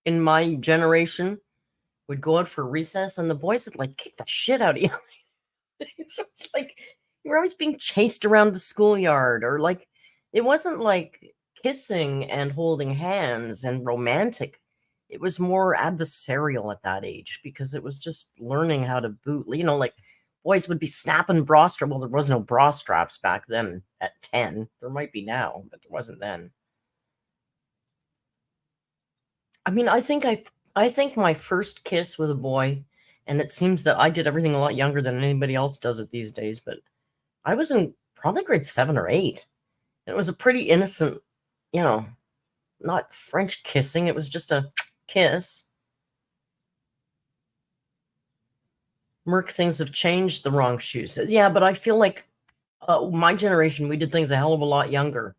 in my generation would go out for recess, and the boys would like kick the shit out of you. So it's like you were always being chased around the schoolyard, or like it wasn't like kissing and holding hands and romantic. It was more adversarial at that age because it was just learning how to boot. Like boys would be snapping bra straps. Well, there was no bra straps back then at 10. There might be now, but there wasn't then. I mean, I think my first kiss with a boy, and it seems that I did everything a lot younger than anybody else does it these days, but I was in probably grade 7 or 8. And it was a pretty innocent, not French kissing. It was just a kiss. Merc, things have changed. The wrong shoes. Yeah, but I feel like my generation, we did things a hell of a lot younger.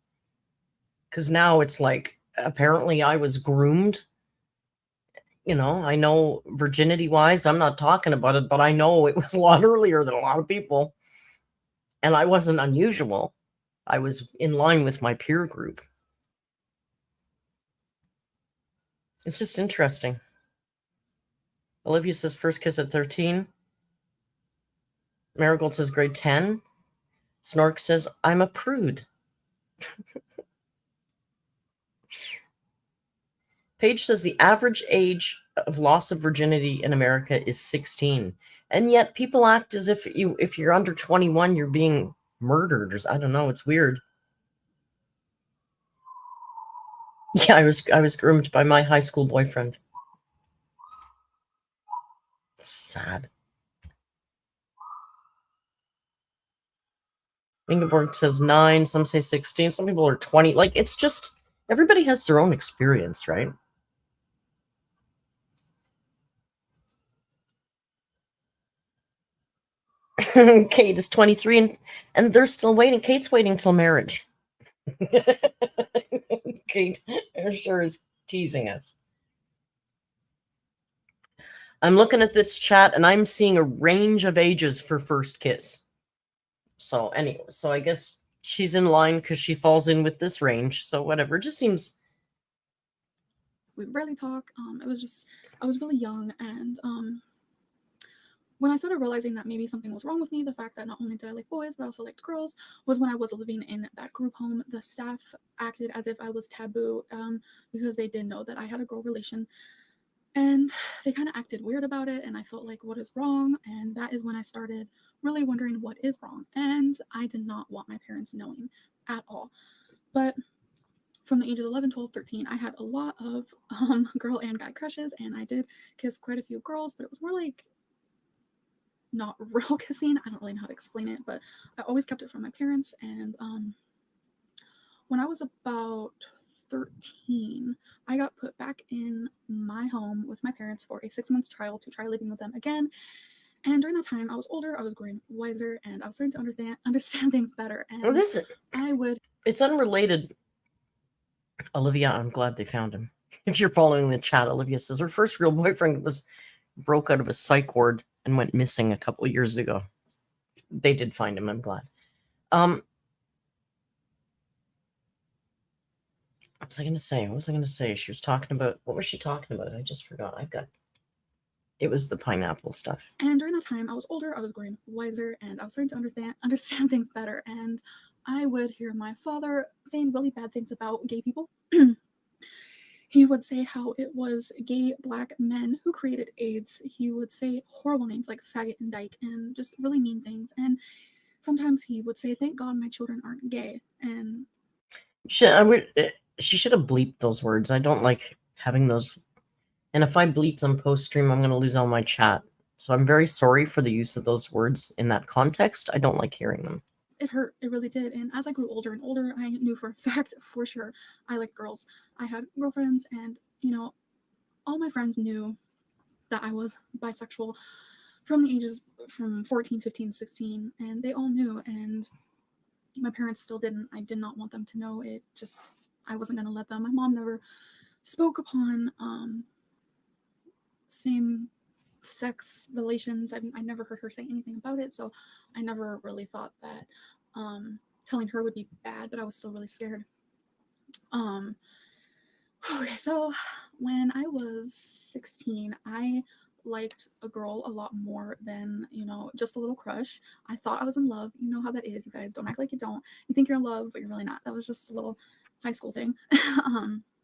Because now it's like, apparently I was groomed. I know virginity-wise, I'm not talking about it, but I know it was a lot earlier than a lot of people. And I wasn't unusual. I was in line with my peer group. It's just interesting. Olivia says first kiss at 13. Marigold says grade 10. Snork says, I'm a prude. Paige says the average age of loss of virginity in America is 16. And yet people act as if you're under 21, you're being murdered. I don't know. It's weird. Yeah, I was groomed by my high school boyfriend. Sad. Ingeborg says 9. Some say 16. Some people are 20. Like, it's just, everybody has their own experience, right? Kate is 23 and they're still waiting. Kate's waiting till marriage. Kate sure is teasing us. I'm looking at this chat and I'm seeing a range of ages for first kiss. So anyway, I guess she's in line because she falls in with this range. So whatever, it just seems. We barely talk. I was really young, and when I started realizing that maybe something was wrong with me, the fact that not only did I like boys, but I also liked girls, was when I was living in that group home. The staff acted as if I was taboo because they did know that I had a girl relation. And they kind of acted weird about it, and I felt like, what is wrong? And that is when I started really wondering what is wrong. And I did not want my parents knowing at all. But from the ages 11, 12, 13, I had a lot of girl and guy crushes, and I did kiss quite a few girls, but it was more like not real kissing. I don't really know how to explain it, but I always kept it from my parents. And when I was about 13, I got put back in my home with my parents for a 6-month trial to try living with them again. And during that time, I was older, I was growing wiser, and I was starting to understand things better. And It's unrelated. Olivia, I'm glad they found him. If you're following the chat, Olivia says her first real boyfriend broke out of a psych ward and went missing a couple of years ago. They did find him, I'm glad. What was I going to say? She was talking about, what was she talking about? I just forgot. It was the pineapple stuff. And during that time, I was older, I was growing wiser, and I was starting to understand things better. And I would hear my father saying really bad things about gay people. He would say how it was gay black men who created AIDS. He would say horrible names like faggot and dyke and just really mean things. And sometimes he would say, thank God my children aren't gay. And she should have bleeped those words. I don't like having those. And if I bleep them post-stream, I'm going to lose all my chat. So I'm very sorry for the use of those words in that context. I don't like hearing them. It hurt. It really did. And as I grew older and older, I knew for a fact, for sure, I liked girls. I had girlfriends, and, all my friends knew that I was bisexual from the ages from 14, 15, 16, and they all knew. And my parents still didn't. I did not want them to know. I wasn't going to let them. My mom never spoke upon same sex relations. I never heard her say anything about it, so I never really thought that telling her would be bad, but I was still really scared. Okay, so when I was 16, I liked a girl a lot more than, just a little crush. I thought I was in love. You know how that is, you guys. Don't act like you don't. You think you're in love, but you're really not. That was just a little high school thing.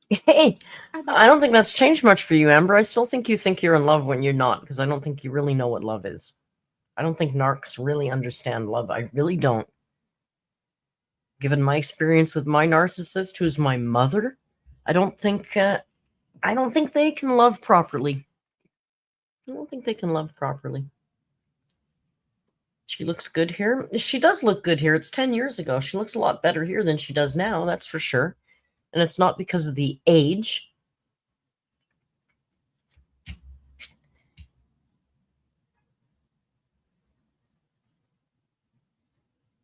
Hey, I thought, I don't think that's changed much for you, Amber. I still think you think you're in love when you're not, because I don't think you really know what love is. I don't think narcs really understand love. I really don't. Given my experience with my narcissist, who's my mother, I don't think they can love properly. I don't think they can love properly. She looks good here. She does look good here. It's 10 years ago. She looks a lot better here than she does now, that's for sure. And it's not because of the age.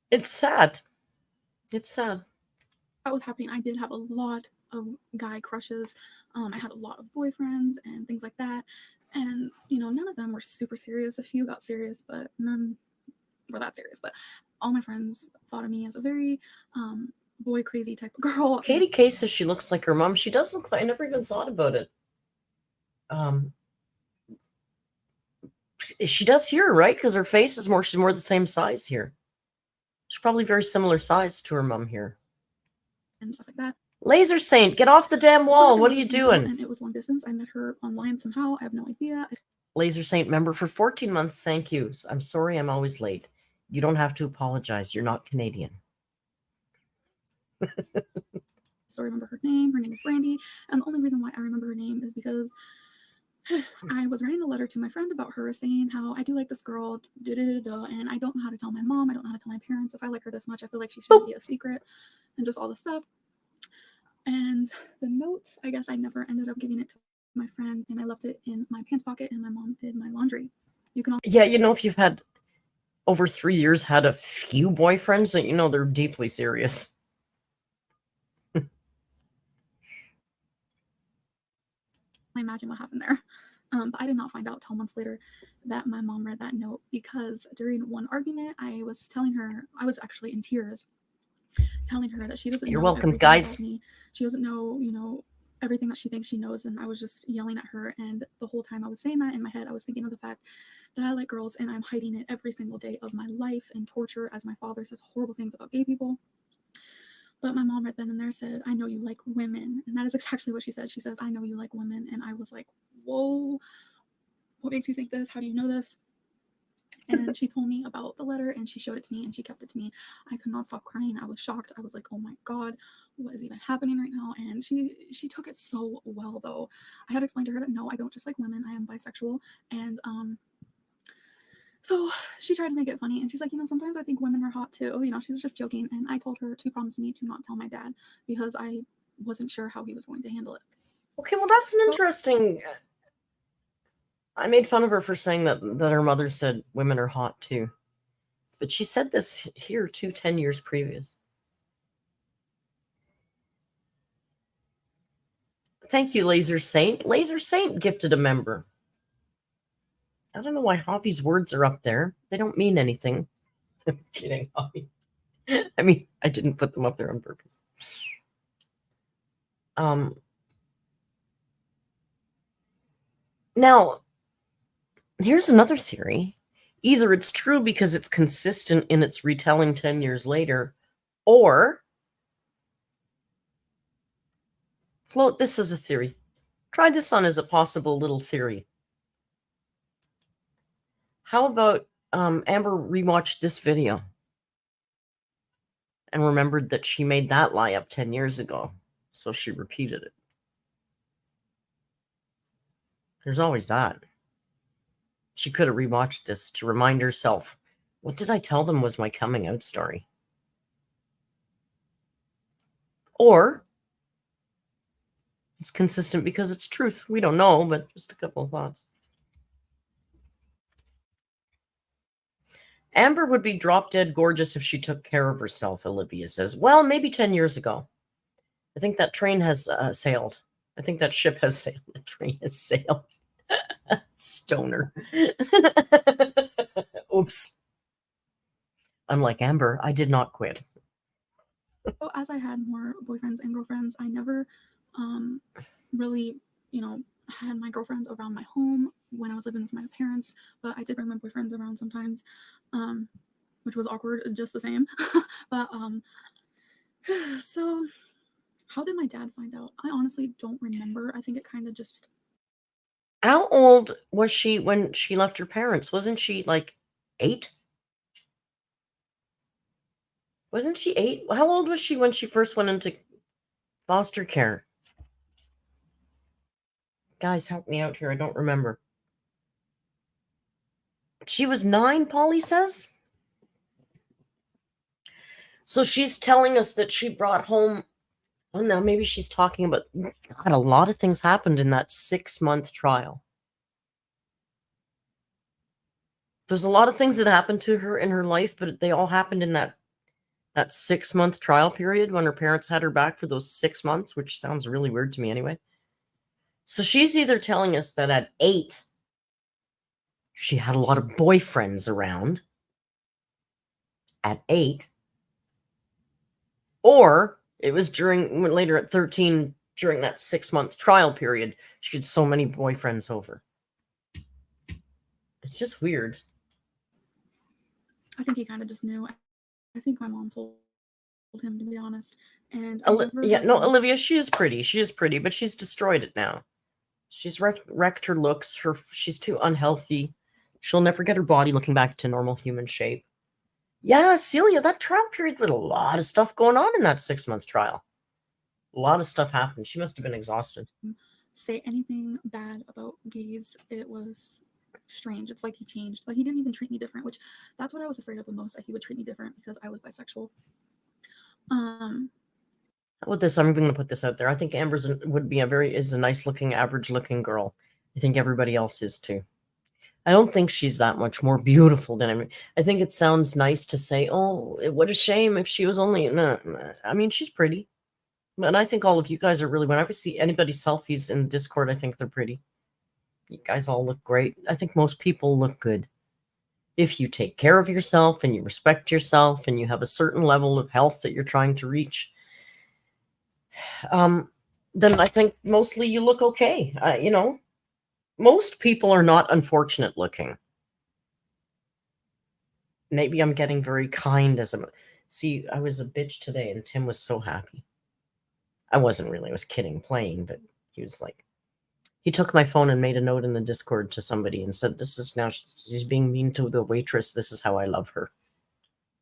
It's sad. It's sad. that was happening. I did have a lot of guy crushes. I had a lot of boyfriends and things like that. And, none of them were super serious. A few got serious, but none were that serious. But all my friends thought of me as a very boy crazy type of girl. Katie K says she looks like her mom. She does look like, I never even thought about it. She does here, right? Because her face is she's more the same size here. She's probably very similar size to her mom here. And stuff like that. Laser Saint, get off the damn wall. But What it are you was beautiful, doing? And it was long distance. I met her online somehow. I have no idea. Laser Saint member for 14 months. Thank you. I'm sorry I'm always late. You don't have to apologize. You're not Canadian. Still remember her name. Her name is Brandy. And the only reason why I remember her name is because I was writing a letter to my friend about her saying how I do like this girl, and I don't know how to tell my mom. I don't know how to tell my parents. If I like her this much, I feel like she shouldn't be a secret, and just all this stuff. And the notes, I guess I never ended up giving it to my friend, and I left it in my pants pocket, and my mom did my laundry. You can also Yeah, if you've had over 3 years had a few boyfriends, that they're deeply serious. imagine what happened there. But I did not find out till months later that my mom read that note, because during one argument, I was telling her, I was actually in tears, telling her that she doesn't You're know welcome, everything guys. about me. She doesn't know, everything that she thinks she knows. And I was just yelling at her. And the whole time I was saying that, in my head, I was thinking of the fact that I like girls and I'm hiding it every single day of my life and torture, as my father says horrible things about gay people. But my mom right then and there said, I know you like women. And that is exactly what she said. She says, I know you like women. And I was like, whoa, what makes you think this? How do you know this? And she told me about the letter, and she showed it to me, and she kept it to me. I could not stop crying. I was shocked. I was like, oh my God, what is even happening right now? And she took it so well, though. I had to explain to her that no, I don't just like women. I am bisexual. And so she tried to make it funny, and she's like, sometimes I think women are hot too. She was just joking. And I told her to promise me to not tell my dad, because I wasn't sure how he was going to handle it. Okay, well, that's an interesting... I made fun of her for saying that her mother said women are hot too. But she said this here too 10 years previous. Thank you, Laser Saint. Laser Saint gifted a member. I don't know why Javi's words are up there. They don't mean anything. I'm kidding, Javi. I mean, I didn't put them up there on purpose. Now, here's another theory. Either it's true because it's consistent in its retelling 10 years later, or float this as a theory. Try this on as a possible little theory. How about Amber rewatched this video and remembered that she made that lie up 10 years ago, so she repeated it. There's always that. She could have rewatched this to remind herself, what did I tell them was my coming out story? Or it's consistent because it's truth. We don't know, but just a couple of thoughts. Amber would be drop dead gorgeous if she took care of herself, Olivia says. Well, maybe 10 years ago. I think that train has sailed. I think that ship has sailed. The train has sailed. Stoner. Oops. I'm like, Amber, I did not quit. So as I had more boyfriends and girlfriends, I never really, had my girlfriends around my home when I was living with my parents, but I did bring my boyfriends around sometimes, which was awkward just the same. But so how did my dad find out? I honestly don't remember. I think it kind of just How old was she when she left her parents? Wasn't she like 8? Wasn't she 8? How old was she when she first went into foster care? Guys, help me out here. I don't remember. She was 9, Polly says. So she's telling us that she brought home. Oh, now maybe she's talking about. God, a lot of things happened in that 6-month trial. There's a lot of things that happened to her in her life, but they all happened in that 6-month trial period when her parents had her back for those 6 months, which sounds really weird to me anyway. So she's either telling us that at 8, she had a lot of boyfriends around at 8, or it was later at 13, during that 6-month trial period, she had so many boyfriends over. It's just weird. I think he kind of just knew. I think my mom told him, to be honest. And Olivia, she is pretty. She is pretty, but she's destroyed it now. She's wrecked her looks. She's too unhealthy. She'll never get her body looking back to normal human shape. Yeah, Celia, that trial period was a lot of stuff going on in that 6-month trial. A lot of stuff happened. She must have been exhausted. Say anything bad about gays. It was strange. It's like he changed. Like he didn't even treat me different, which that's what I was afraid of the most, that he would treat me different because I was bisexual. With this, I'm going to put this out there. I think Amber's is a nice looking, average looking girl. I think everybody else is too. I don't think she's that much more beautiful than I think it sounds nice to say, oh, what a shame if she was only, no. I mean, she's pretty. And I think all of you guys are really, whenever I see anybody's selfies in Discord, I think they're pretty. You guys all look great. I think most people look good. If you take care of yourself and you respect yourself and you have a certain level of health that you're trying to reach, then I think mostly you look okay. Most people are not unfortunate looking. Maybe I'm getting very kind See, I was a bitch today and Tim was so happy. I wasn't really, I was kidding, playing, but he was like, he took my phone and made a note in the Discord to somebody and said, she's being mean to the waitress. This is how I love her.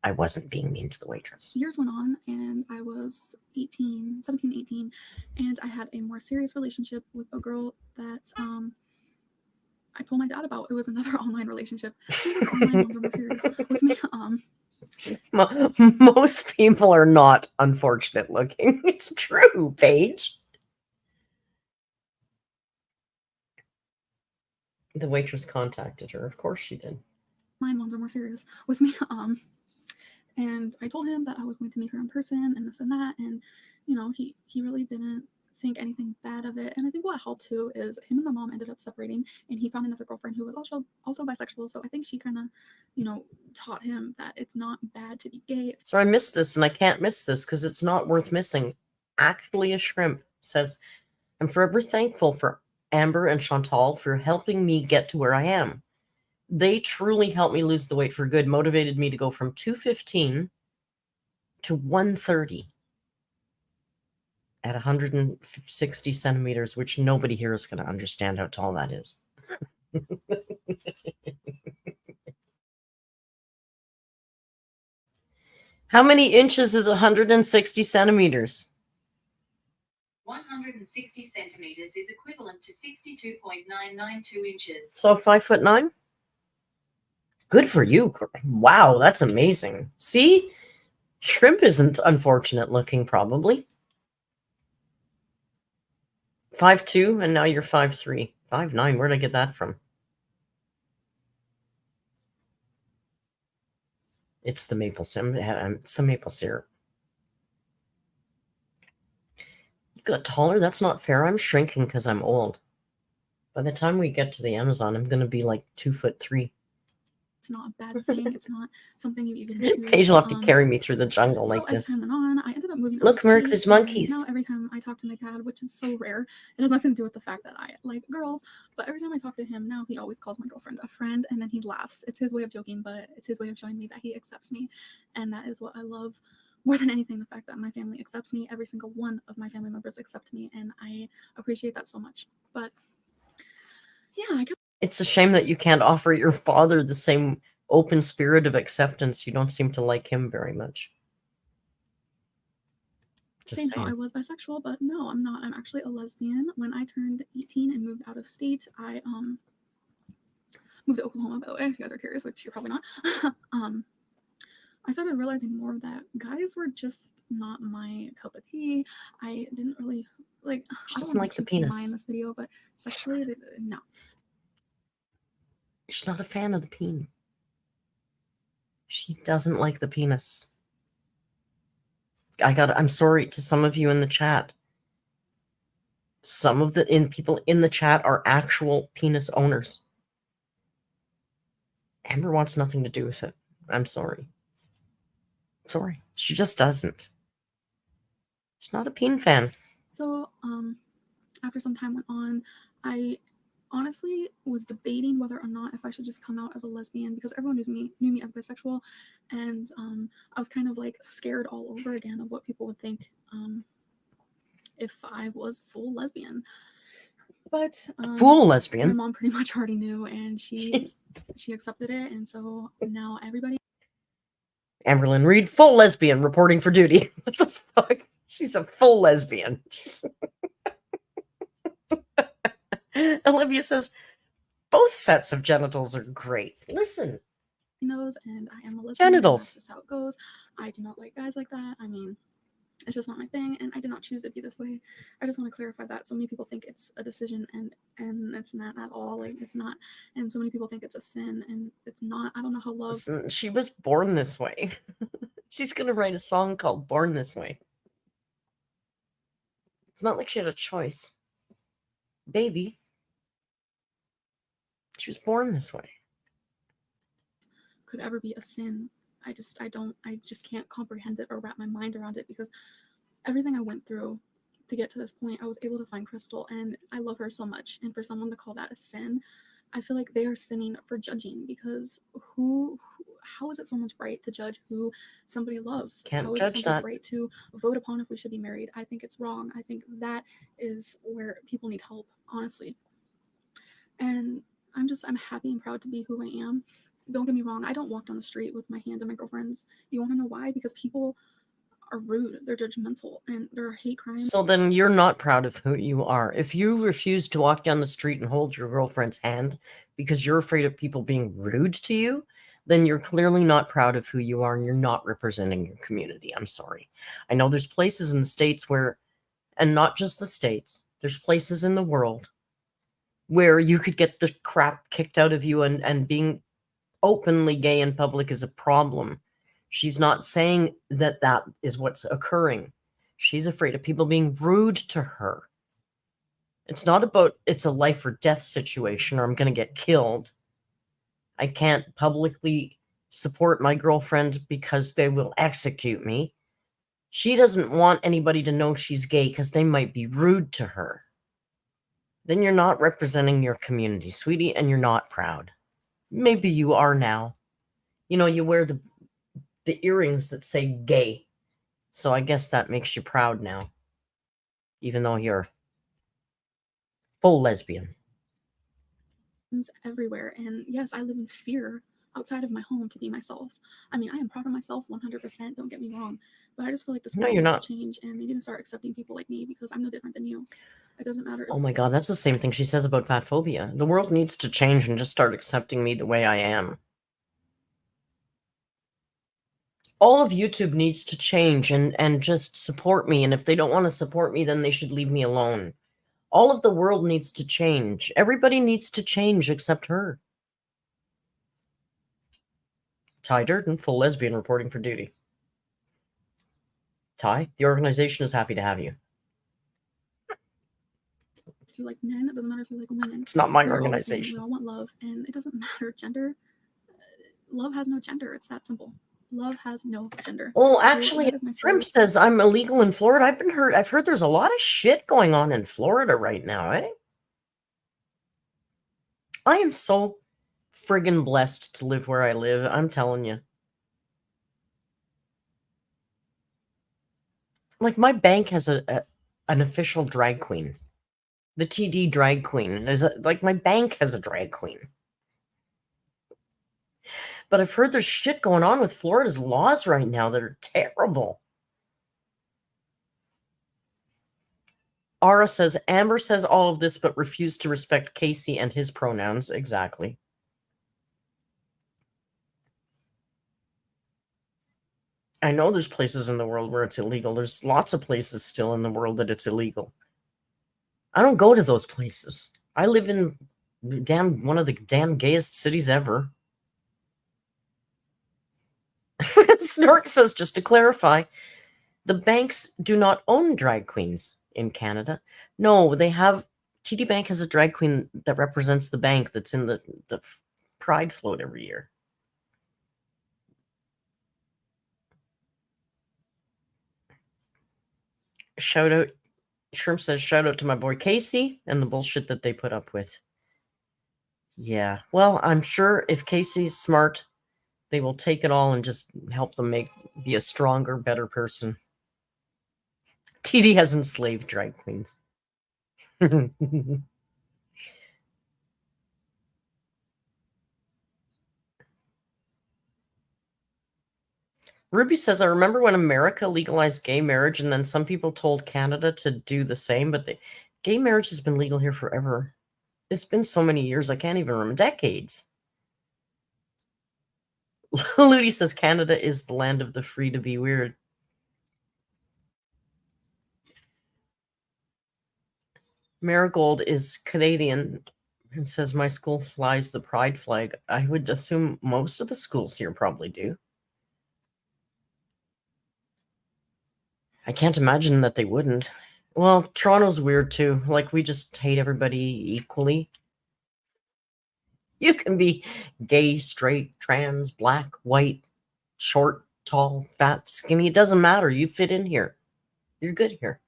I wasn't being mean to the waitress. Years went on and I was 17, 18, and I had a more serious relationship with a girl that I told my dad about. It was another online relationship. Online ones are more serious with me. Most people are not unfortunate looking. It's true, Paige. The waitress contacted her. Of course she did. Online ones are more serious with me. And I told him that I was going to meet her in person and this and that. And, he really didn't think anything bad of it. And I think what helped too is him and my mom ended up separating and he found another girlfriend who was also bisexual. So I think she kind of, taught him that it's not bad to be gay. So I missed this and I can't miss this because it's not worth missing. Actually, a shrimp says, I'm forever thankful for Amber and Chantal for helping me get to where I am. They truly helped me lose the weight for good, motivated me to go from 215 to 130 at 160 centimeters, which nobody here is going to understand how tall that is. How many inches is 160 centimeters? 160 centimeters is equivalent to 62.992 inches. So 5'9"? Good for you. Wow, that's amazing. See? Shrimp isn't unfortunate looking, probably. 5'2", and now you're 5'3". 5'9", where'd I get that from? It's the maple syrup. It's some maple syrup. You got taller? That's not fair. I'm shrinking because I'm old. By the time we get to the Amazon, I'm gonna be like 2'3". It's not a bad thing. It's not something you even choose. Paige will have to carry me through the jungle So like as this. time went on, I ended up moving. Look, out of Merc, state, there's and monkeys. Now every time I talk to my dad, which is so rare, it has nothing to do with the fact that I like girls. But every time I talk to him now, he always calls my girlfriend a friend, and then he laughs. It's his way of joking, but it's his way of showing me that he accepts me, and that is what I love more than anything. The fact that my family accepts me, every single one of my family members accept me, and I appreciate that so much. But yeah, It's a shame that you can't offer your father the same open spirit of acceptance. You don't seem to like him very much. Just saying how I saying. was bisexual, but no, I'm not. I'm actually a lesbian. When I turned 18 and moved out of state, I moved to Oklahoma, by the way, if you guys are curious, which you're probably not. I started realizing more that guys were just not my cup of tea. I didn't really like. She I don't doesn't want like to the be too TMI penis. in this video, but sexually, no. She's not a fan of the peen. She doesn't like the penis. I'm sorry to some of you in the chat. Some of the people in the chat are actual penis owners. Amber wants nothing to do with it. I'm sorry. Sorry. She just doesn't. She's not a peen fan. So, after some time went on, I honestly was debating whether or not if I should just come out as a lesbian, because everyone knew me as bisexual, and I was kind of like scared all over again of what people would think if I was full lesbian. But Full my lesbian. mom pretty much already knew, and she accepted it, and so now everybody. Amberlynn Reed, full lesbian, reporting for duty. What the fuck? She's a full lesbian. Olivia says, both sets of genitals are great. Listen. knows, and I am a lesbian. Genitals. That's just how it goes. I do not like guys like that. I mean, it's just not my thing, and I did not choose to be this way. I just want to clarify that. So many people think it's a decision, and it's not at all. Like, it's not. And so many people think it's a sin, and it's not. I don't know how love. Listen, she was born this way. She's gonna write a song called Born This Way. It's not like she had a choice. Baby. She was born this way. Could ever be a sin. I just can't comprehend it or wrap my mind around it, because everything I went through to get to this point, I was able to find Crystal, and I love her so much. And for someone to call that a sin, I feel like they are sinning for judging, because how is it someone's right to judge who somebody loves? Can't How is judge it somebody's that. right to vote upon if we should be married? I think it's wrong. I think that is where people need help, honestly. And I'm happy and proud to be who I am. Don't get me wrong, I don't walk down the street with my hands on my girlfriends. You want to know why? Because people are rude, they're judgmental, and there are hate crimes. So then you're not proud of who you are. If you refuse to walk down the street and hold your girlfriend's hand because you're afraid of people being rude to you, then you're clearly not proud of who you are, and you're not representing your community. I'm sorry. I know there's places in the States where, and not just the States, there's places in the world where you could get the crap kicked out of you, and being openly gay in public is a problem. She's not saying that that is what's occurring. She's afraid of people being rude to her. It's not about it's a life or death situation, or I'm going to get killed. I can't publicly support my girlfriend because they will execute me. She doesn't want anybody to know she's gay because they might be rude to her. Then you're not representing your community, sweetie, and you're not proud. Maybe you are now. You know, you wear the earrings that say gay. So I guess that makes you proud now. Even though you're full lesbian. Everywhere. And yes, I live in fear outside of my home to be myself. I mean, I am proud of myself 100%, don't get me wrong. But I just feel like this world needs to change, and they need to start accepting people like me, because I'm no different than you. It doesn't matter. Oh my God, that's the same thing she says about fat phobia. The world needs to change and just start accepting me the way I am. All of YouTube needs to change and just support me. And if they don't want to support me, then they should leave me alone. All of the world needs to change. Everybody needs to change except her. Ty Durden, full lesbian, reporting for duty. Ty, the organization is happy to have you. if you like men. It doesn't matter if you like women. It's not my We're all the same. organization. We all want love, and it doesn't matter gender. Love has no gender. It's that simple. Love has no gender. Oh, So actually, that is my Shrimp story. says I'm illegal in Florida. I've heard there's a lot of shit going on in Florida right now, eh? I am so friggin' blessed to live where I live. I'm telling you. Like, my bank has an official drag queen. The TD drag queen is like, my bank has a drag queen. But I've heard there's shit going on with Florida's laws right now that are terrible. Ara says, Amber says all of this but refused to respect Casey and his pronouns. Exactly. I know there's places in the world where it's illegal. There's lots of places still in the world that it's illegal. I don't go to those places. I live in one of the damn gayest cities ever. Snark says, just to clarify, the banks do not own drag queens in Canada. No, they have, TD Bank has a drag queen that represents the bank that's in the Pride float every year. Shout out, Shrimp says, shout out to my boy Casey and the bullshit that they put up with. Yeah, well, I'm sure if Casey's smart, they will take it all and just help them be a stronger, better person. TD has enslaved drag queens. Ruby says, I remember when America legalized gay marriage and then some people told Canada to do the same, but gay marriage has been legal here forever. It's been so many years, I can't even remember. Decades. Ludi says, Canada is the land of the free to be weird. Marigold is Canadian and says, my school flies the pride flag. I would assume most of the schools here probably do. I can't imagine that they wouldn't. Well, Toronto's weird too. Like, we just hate everybody equally. You can be gay, straight, trans, black, white, short, tall, fat, skinny. It doesn't matter. You fit in here. You're good here.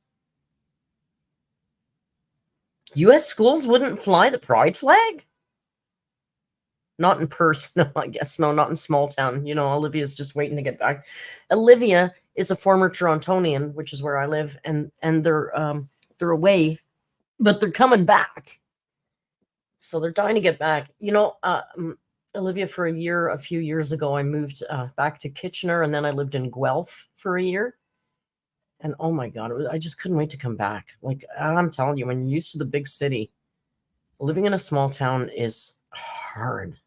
U.S. schools wouldn't fly the pride flag? Not in Perth. No, I guess. No, not in small town. You know, Olivia's just waiting to get back. Olivia is a former Torontonian, which is where I live, and they're away, but they're coming back. So they're dying to get back. You know, Olivia, for a few years ago, I moved back to Kitchener, and then I lived in Guelph for a year. And oh my God, I just couldn't wait to come back. Like, I'm telling you, when you're used to the big city, living in a small town is hard.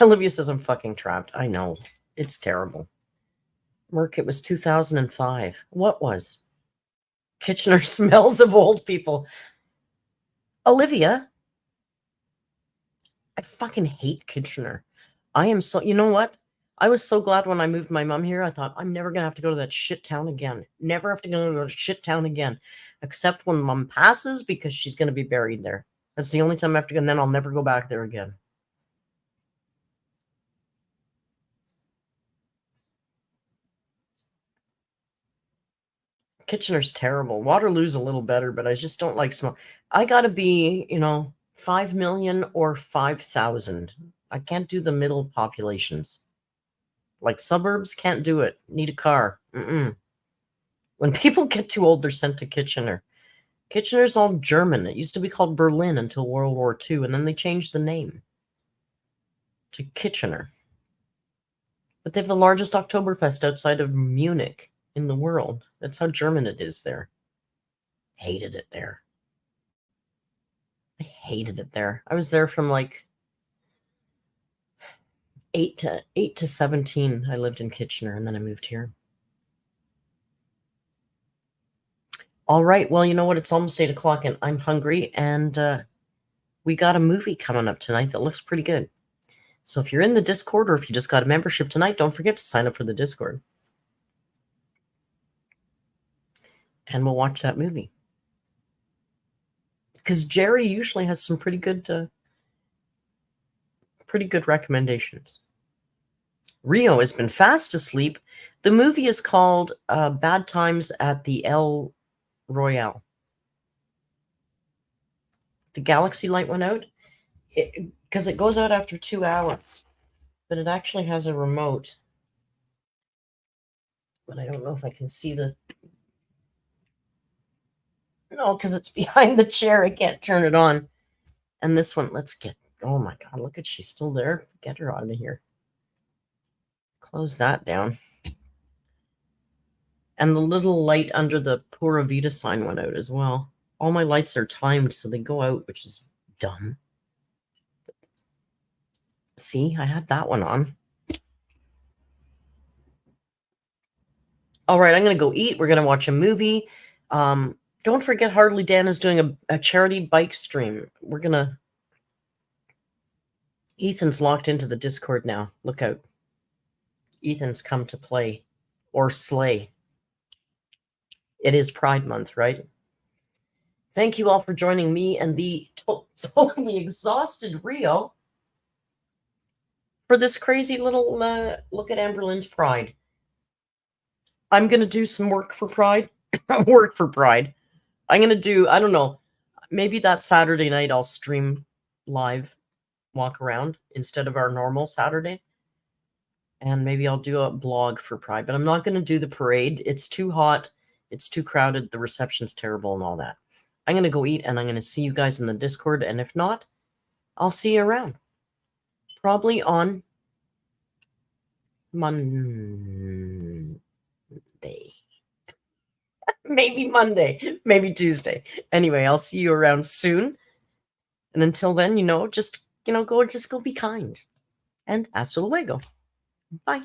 Olivia says, I'm fucking trapped. I know. It's terrible. Merc, it was 2005. What was? Kitchener smells of old people. Olivia, I fucking hate Kitchener. I am so, you know what? I was so glad when I moved my mom here. I thought, I'm never going to have to go to that shit town again. Never have to go to shit town again. Except when mom passes, because she's going to be buried there. That's the only time I have to go, and then I'll never go back there again. Kitchener's terrible. Waterloo's a little better, but I just don't like small. I got to be, 5 million or 5,000. I can't do the middle populations. Like suburbs, can't do it. Need a car. When people get too old, they're sent to Kitchener. Kitchener's all German. It used to be called Berlin until World War II, and then they changed the name to Kitchener. But they have the largest Oktoberfest outside of Munich in the world. That's how German it is there. Hated it there. I hated it there. I was there from like 8 to 17. I lived in Kitchener, and then I moved here. All right. Well, you know what? It's almost 8 o'clock, and I'm hungry, and we got a movie coming up tonight that looks pretty good. So if you're in the Discord, or if you just got a membership tonight, don't forget to sign up for the Discord. And we'll watch that movie. because Jerry usually has some pretty good recommendations. Rio has been fast asleep. The movie is called Bad Times at the El Royale. The galaxy light went out because it goes out after 2 hours, but it actually has a remote. But I don't know if I can see the... No, because it's behind the chair. I can't turn it on. And this one, let's get... Oh my God, look at, she's still there. Get her out of here. Close that down. And the little light under the Pura Vida sign went out as well. All my lights are timed, so they go out, which is dumb. See, I had that one on. All right, I'm going to go eat. We're going to watch a movie. Don't forget, Hardly Dan is doing a charity bike stream. We're going to... Ethan's locked into the Discord now. Look out. Ethan's come to play. Or slay. It is Pride Month, right? Thank you all for joining me and the totally exhausted Rio for this crazy little look at AMBERLYNN's Pride. I'm going to do some work for Pride. Work for Pride. I'm going to do, I don't know, maybe that Saturday night I'll stream live, walk around instead of our normal Saturday. And maybe I'll do a blog for Pride, but I'm not going to do the parade. It's too hot. It's too crowded. The reception's terrible and all that. I'm going to go eat and I'm going to see you guys in the Discord. And if not, I'll see you around. Probably on Monday. Maybe Monday. Maybe Tuesday. Anyway, I'll see you around soon. And until then, just go be kind. And hasta luego. Bye.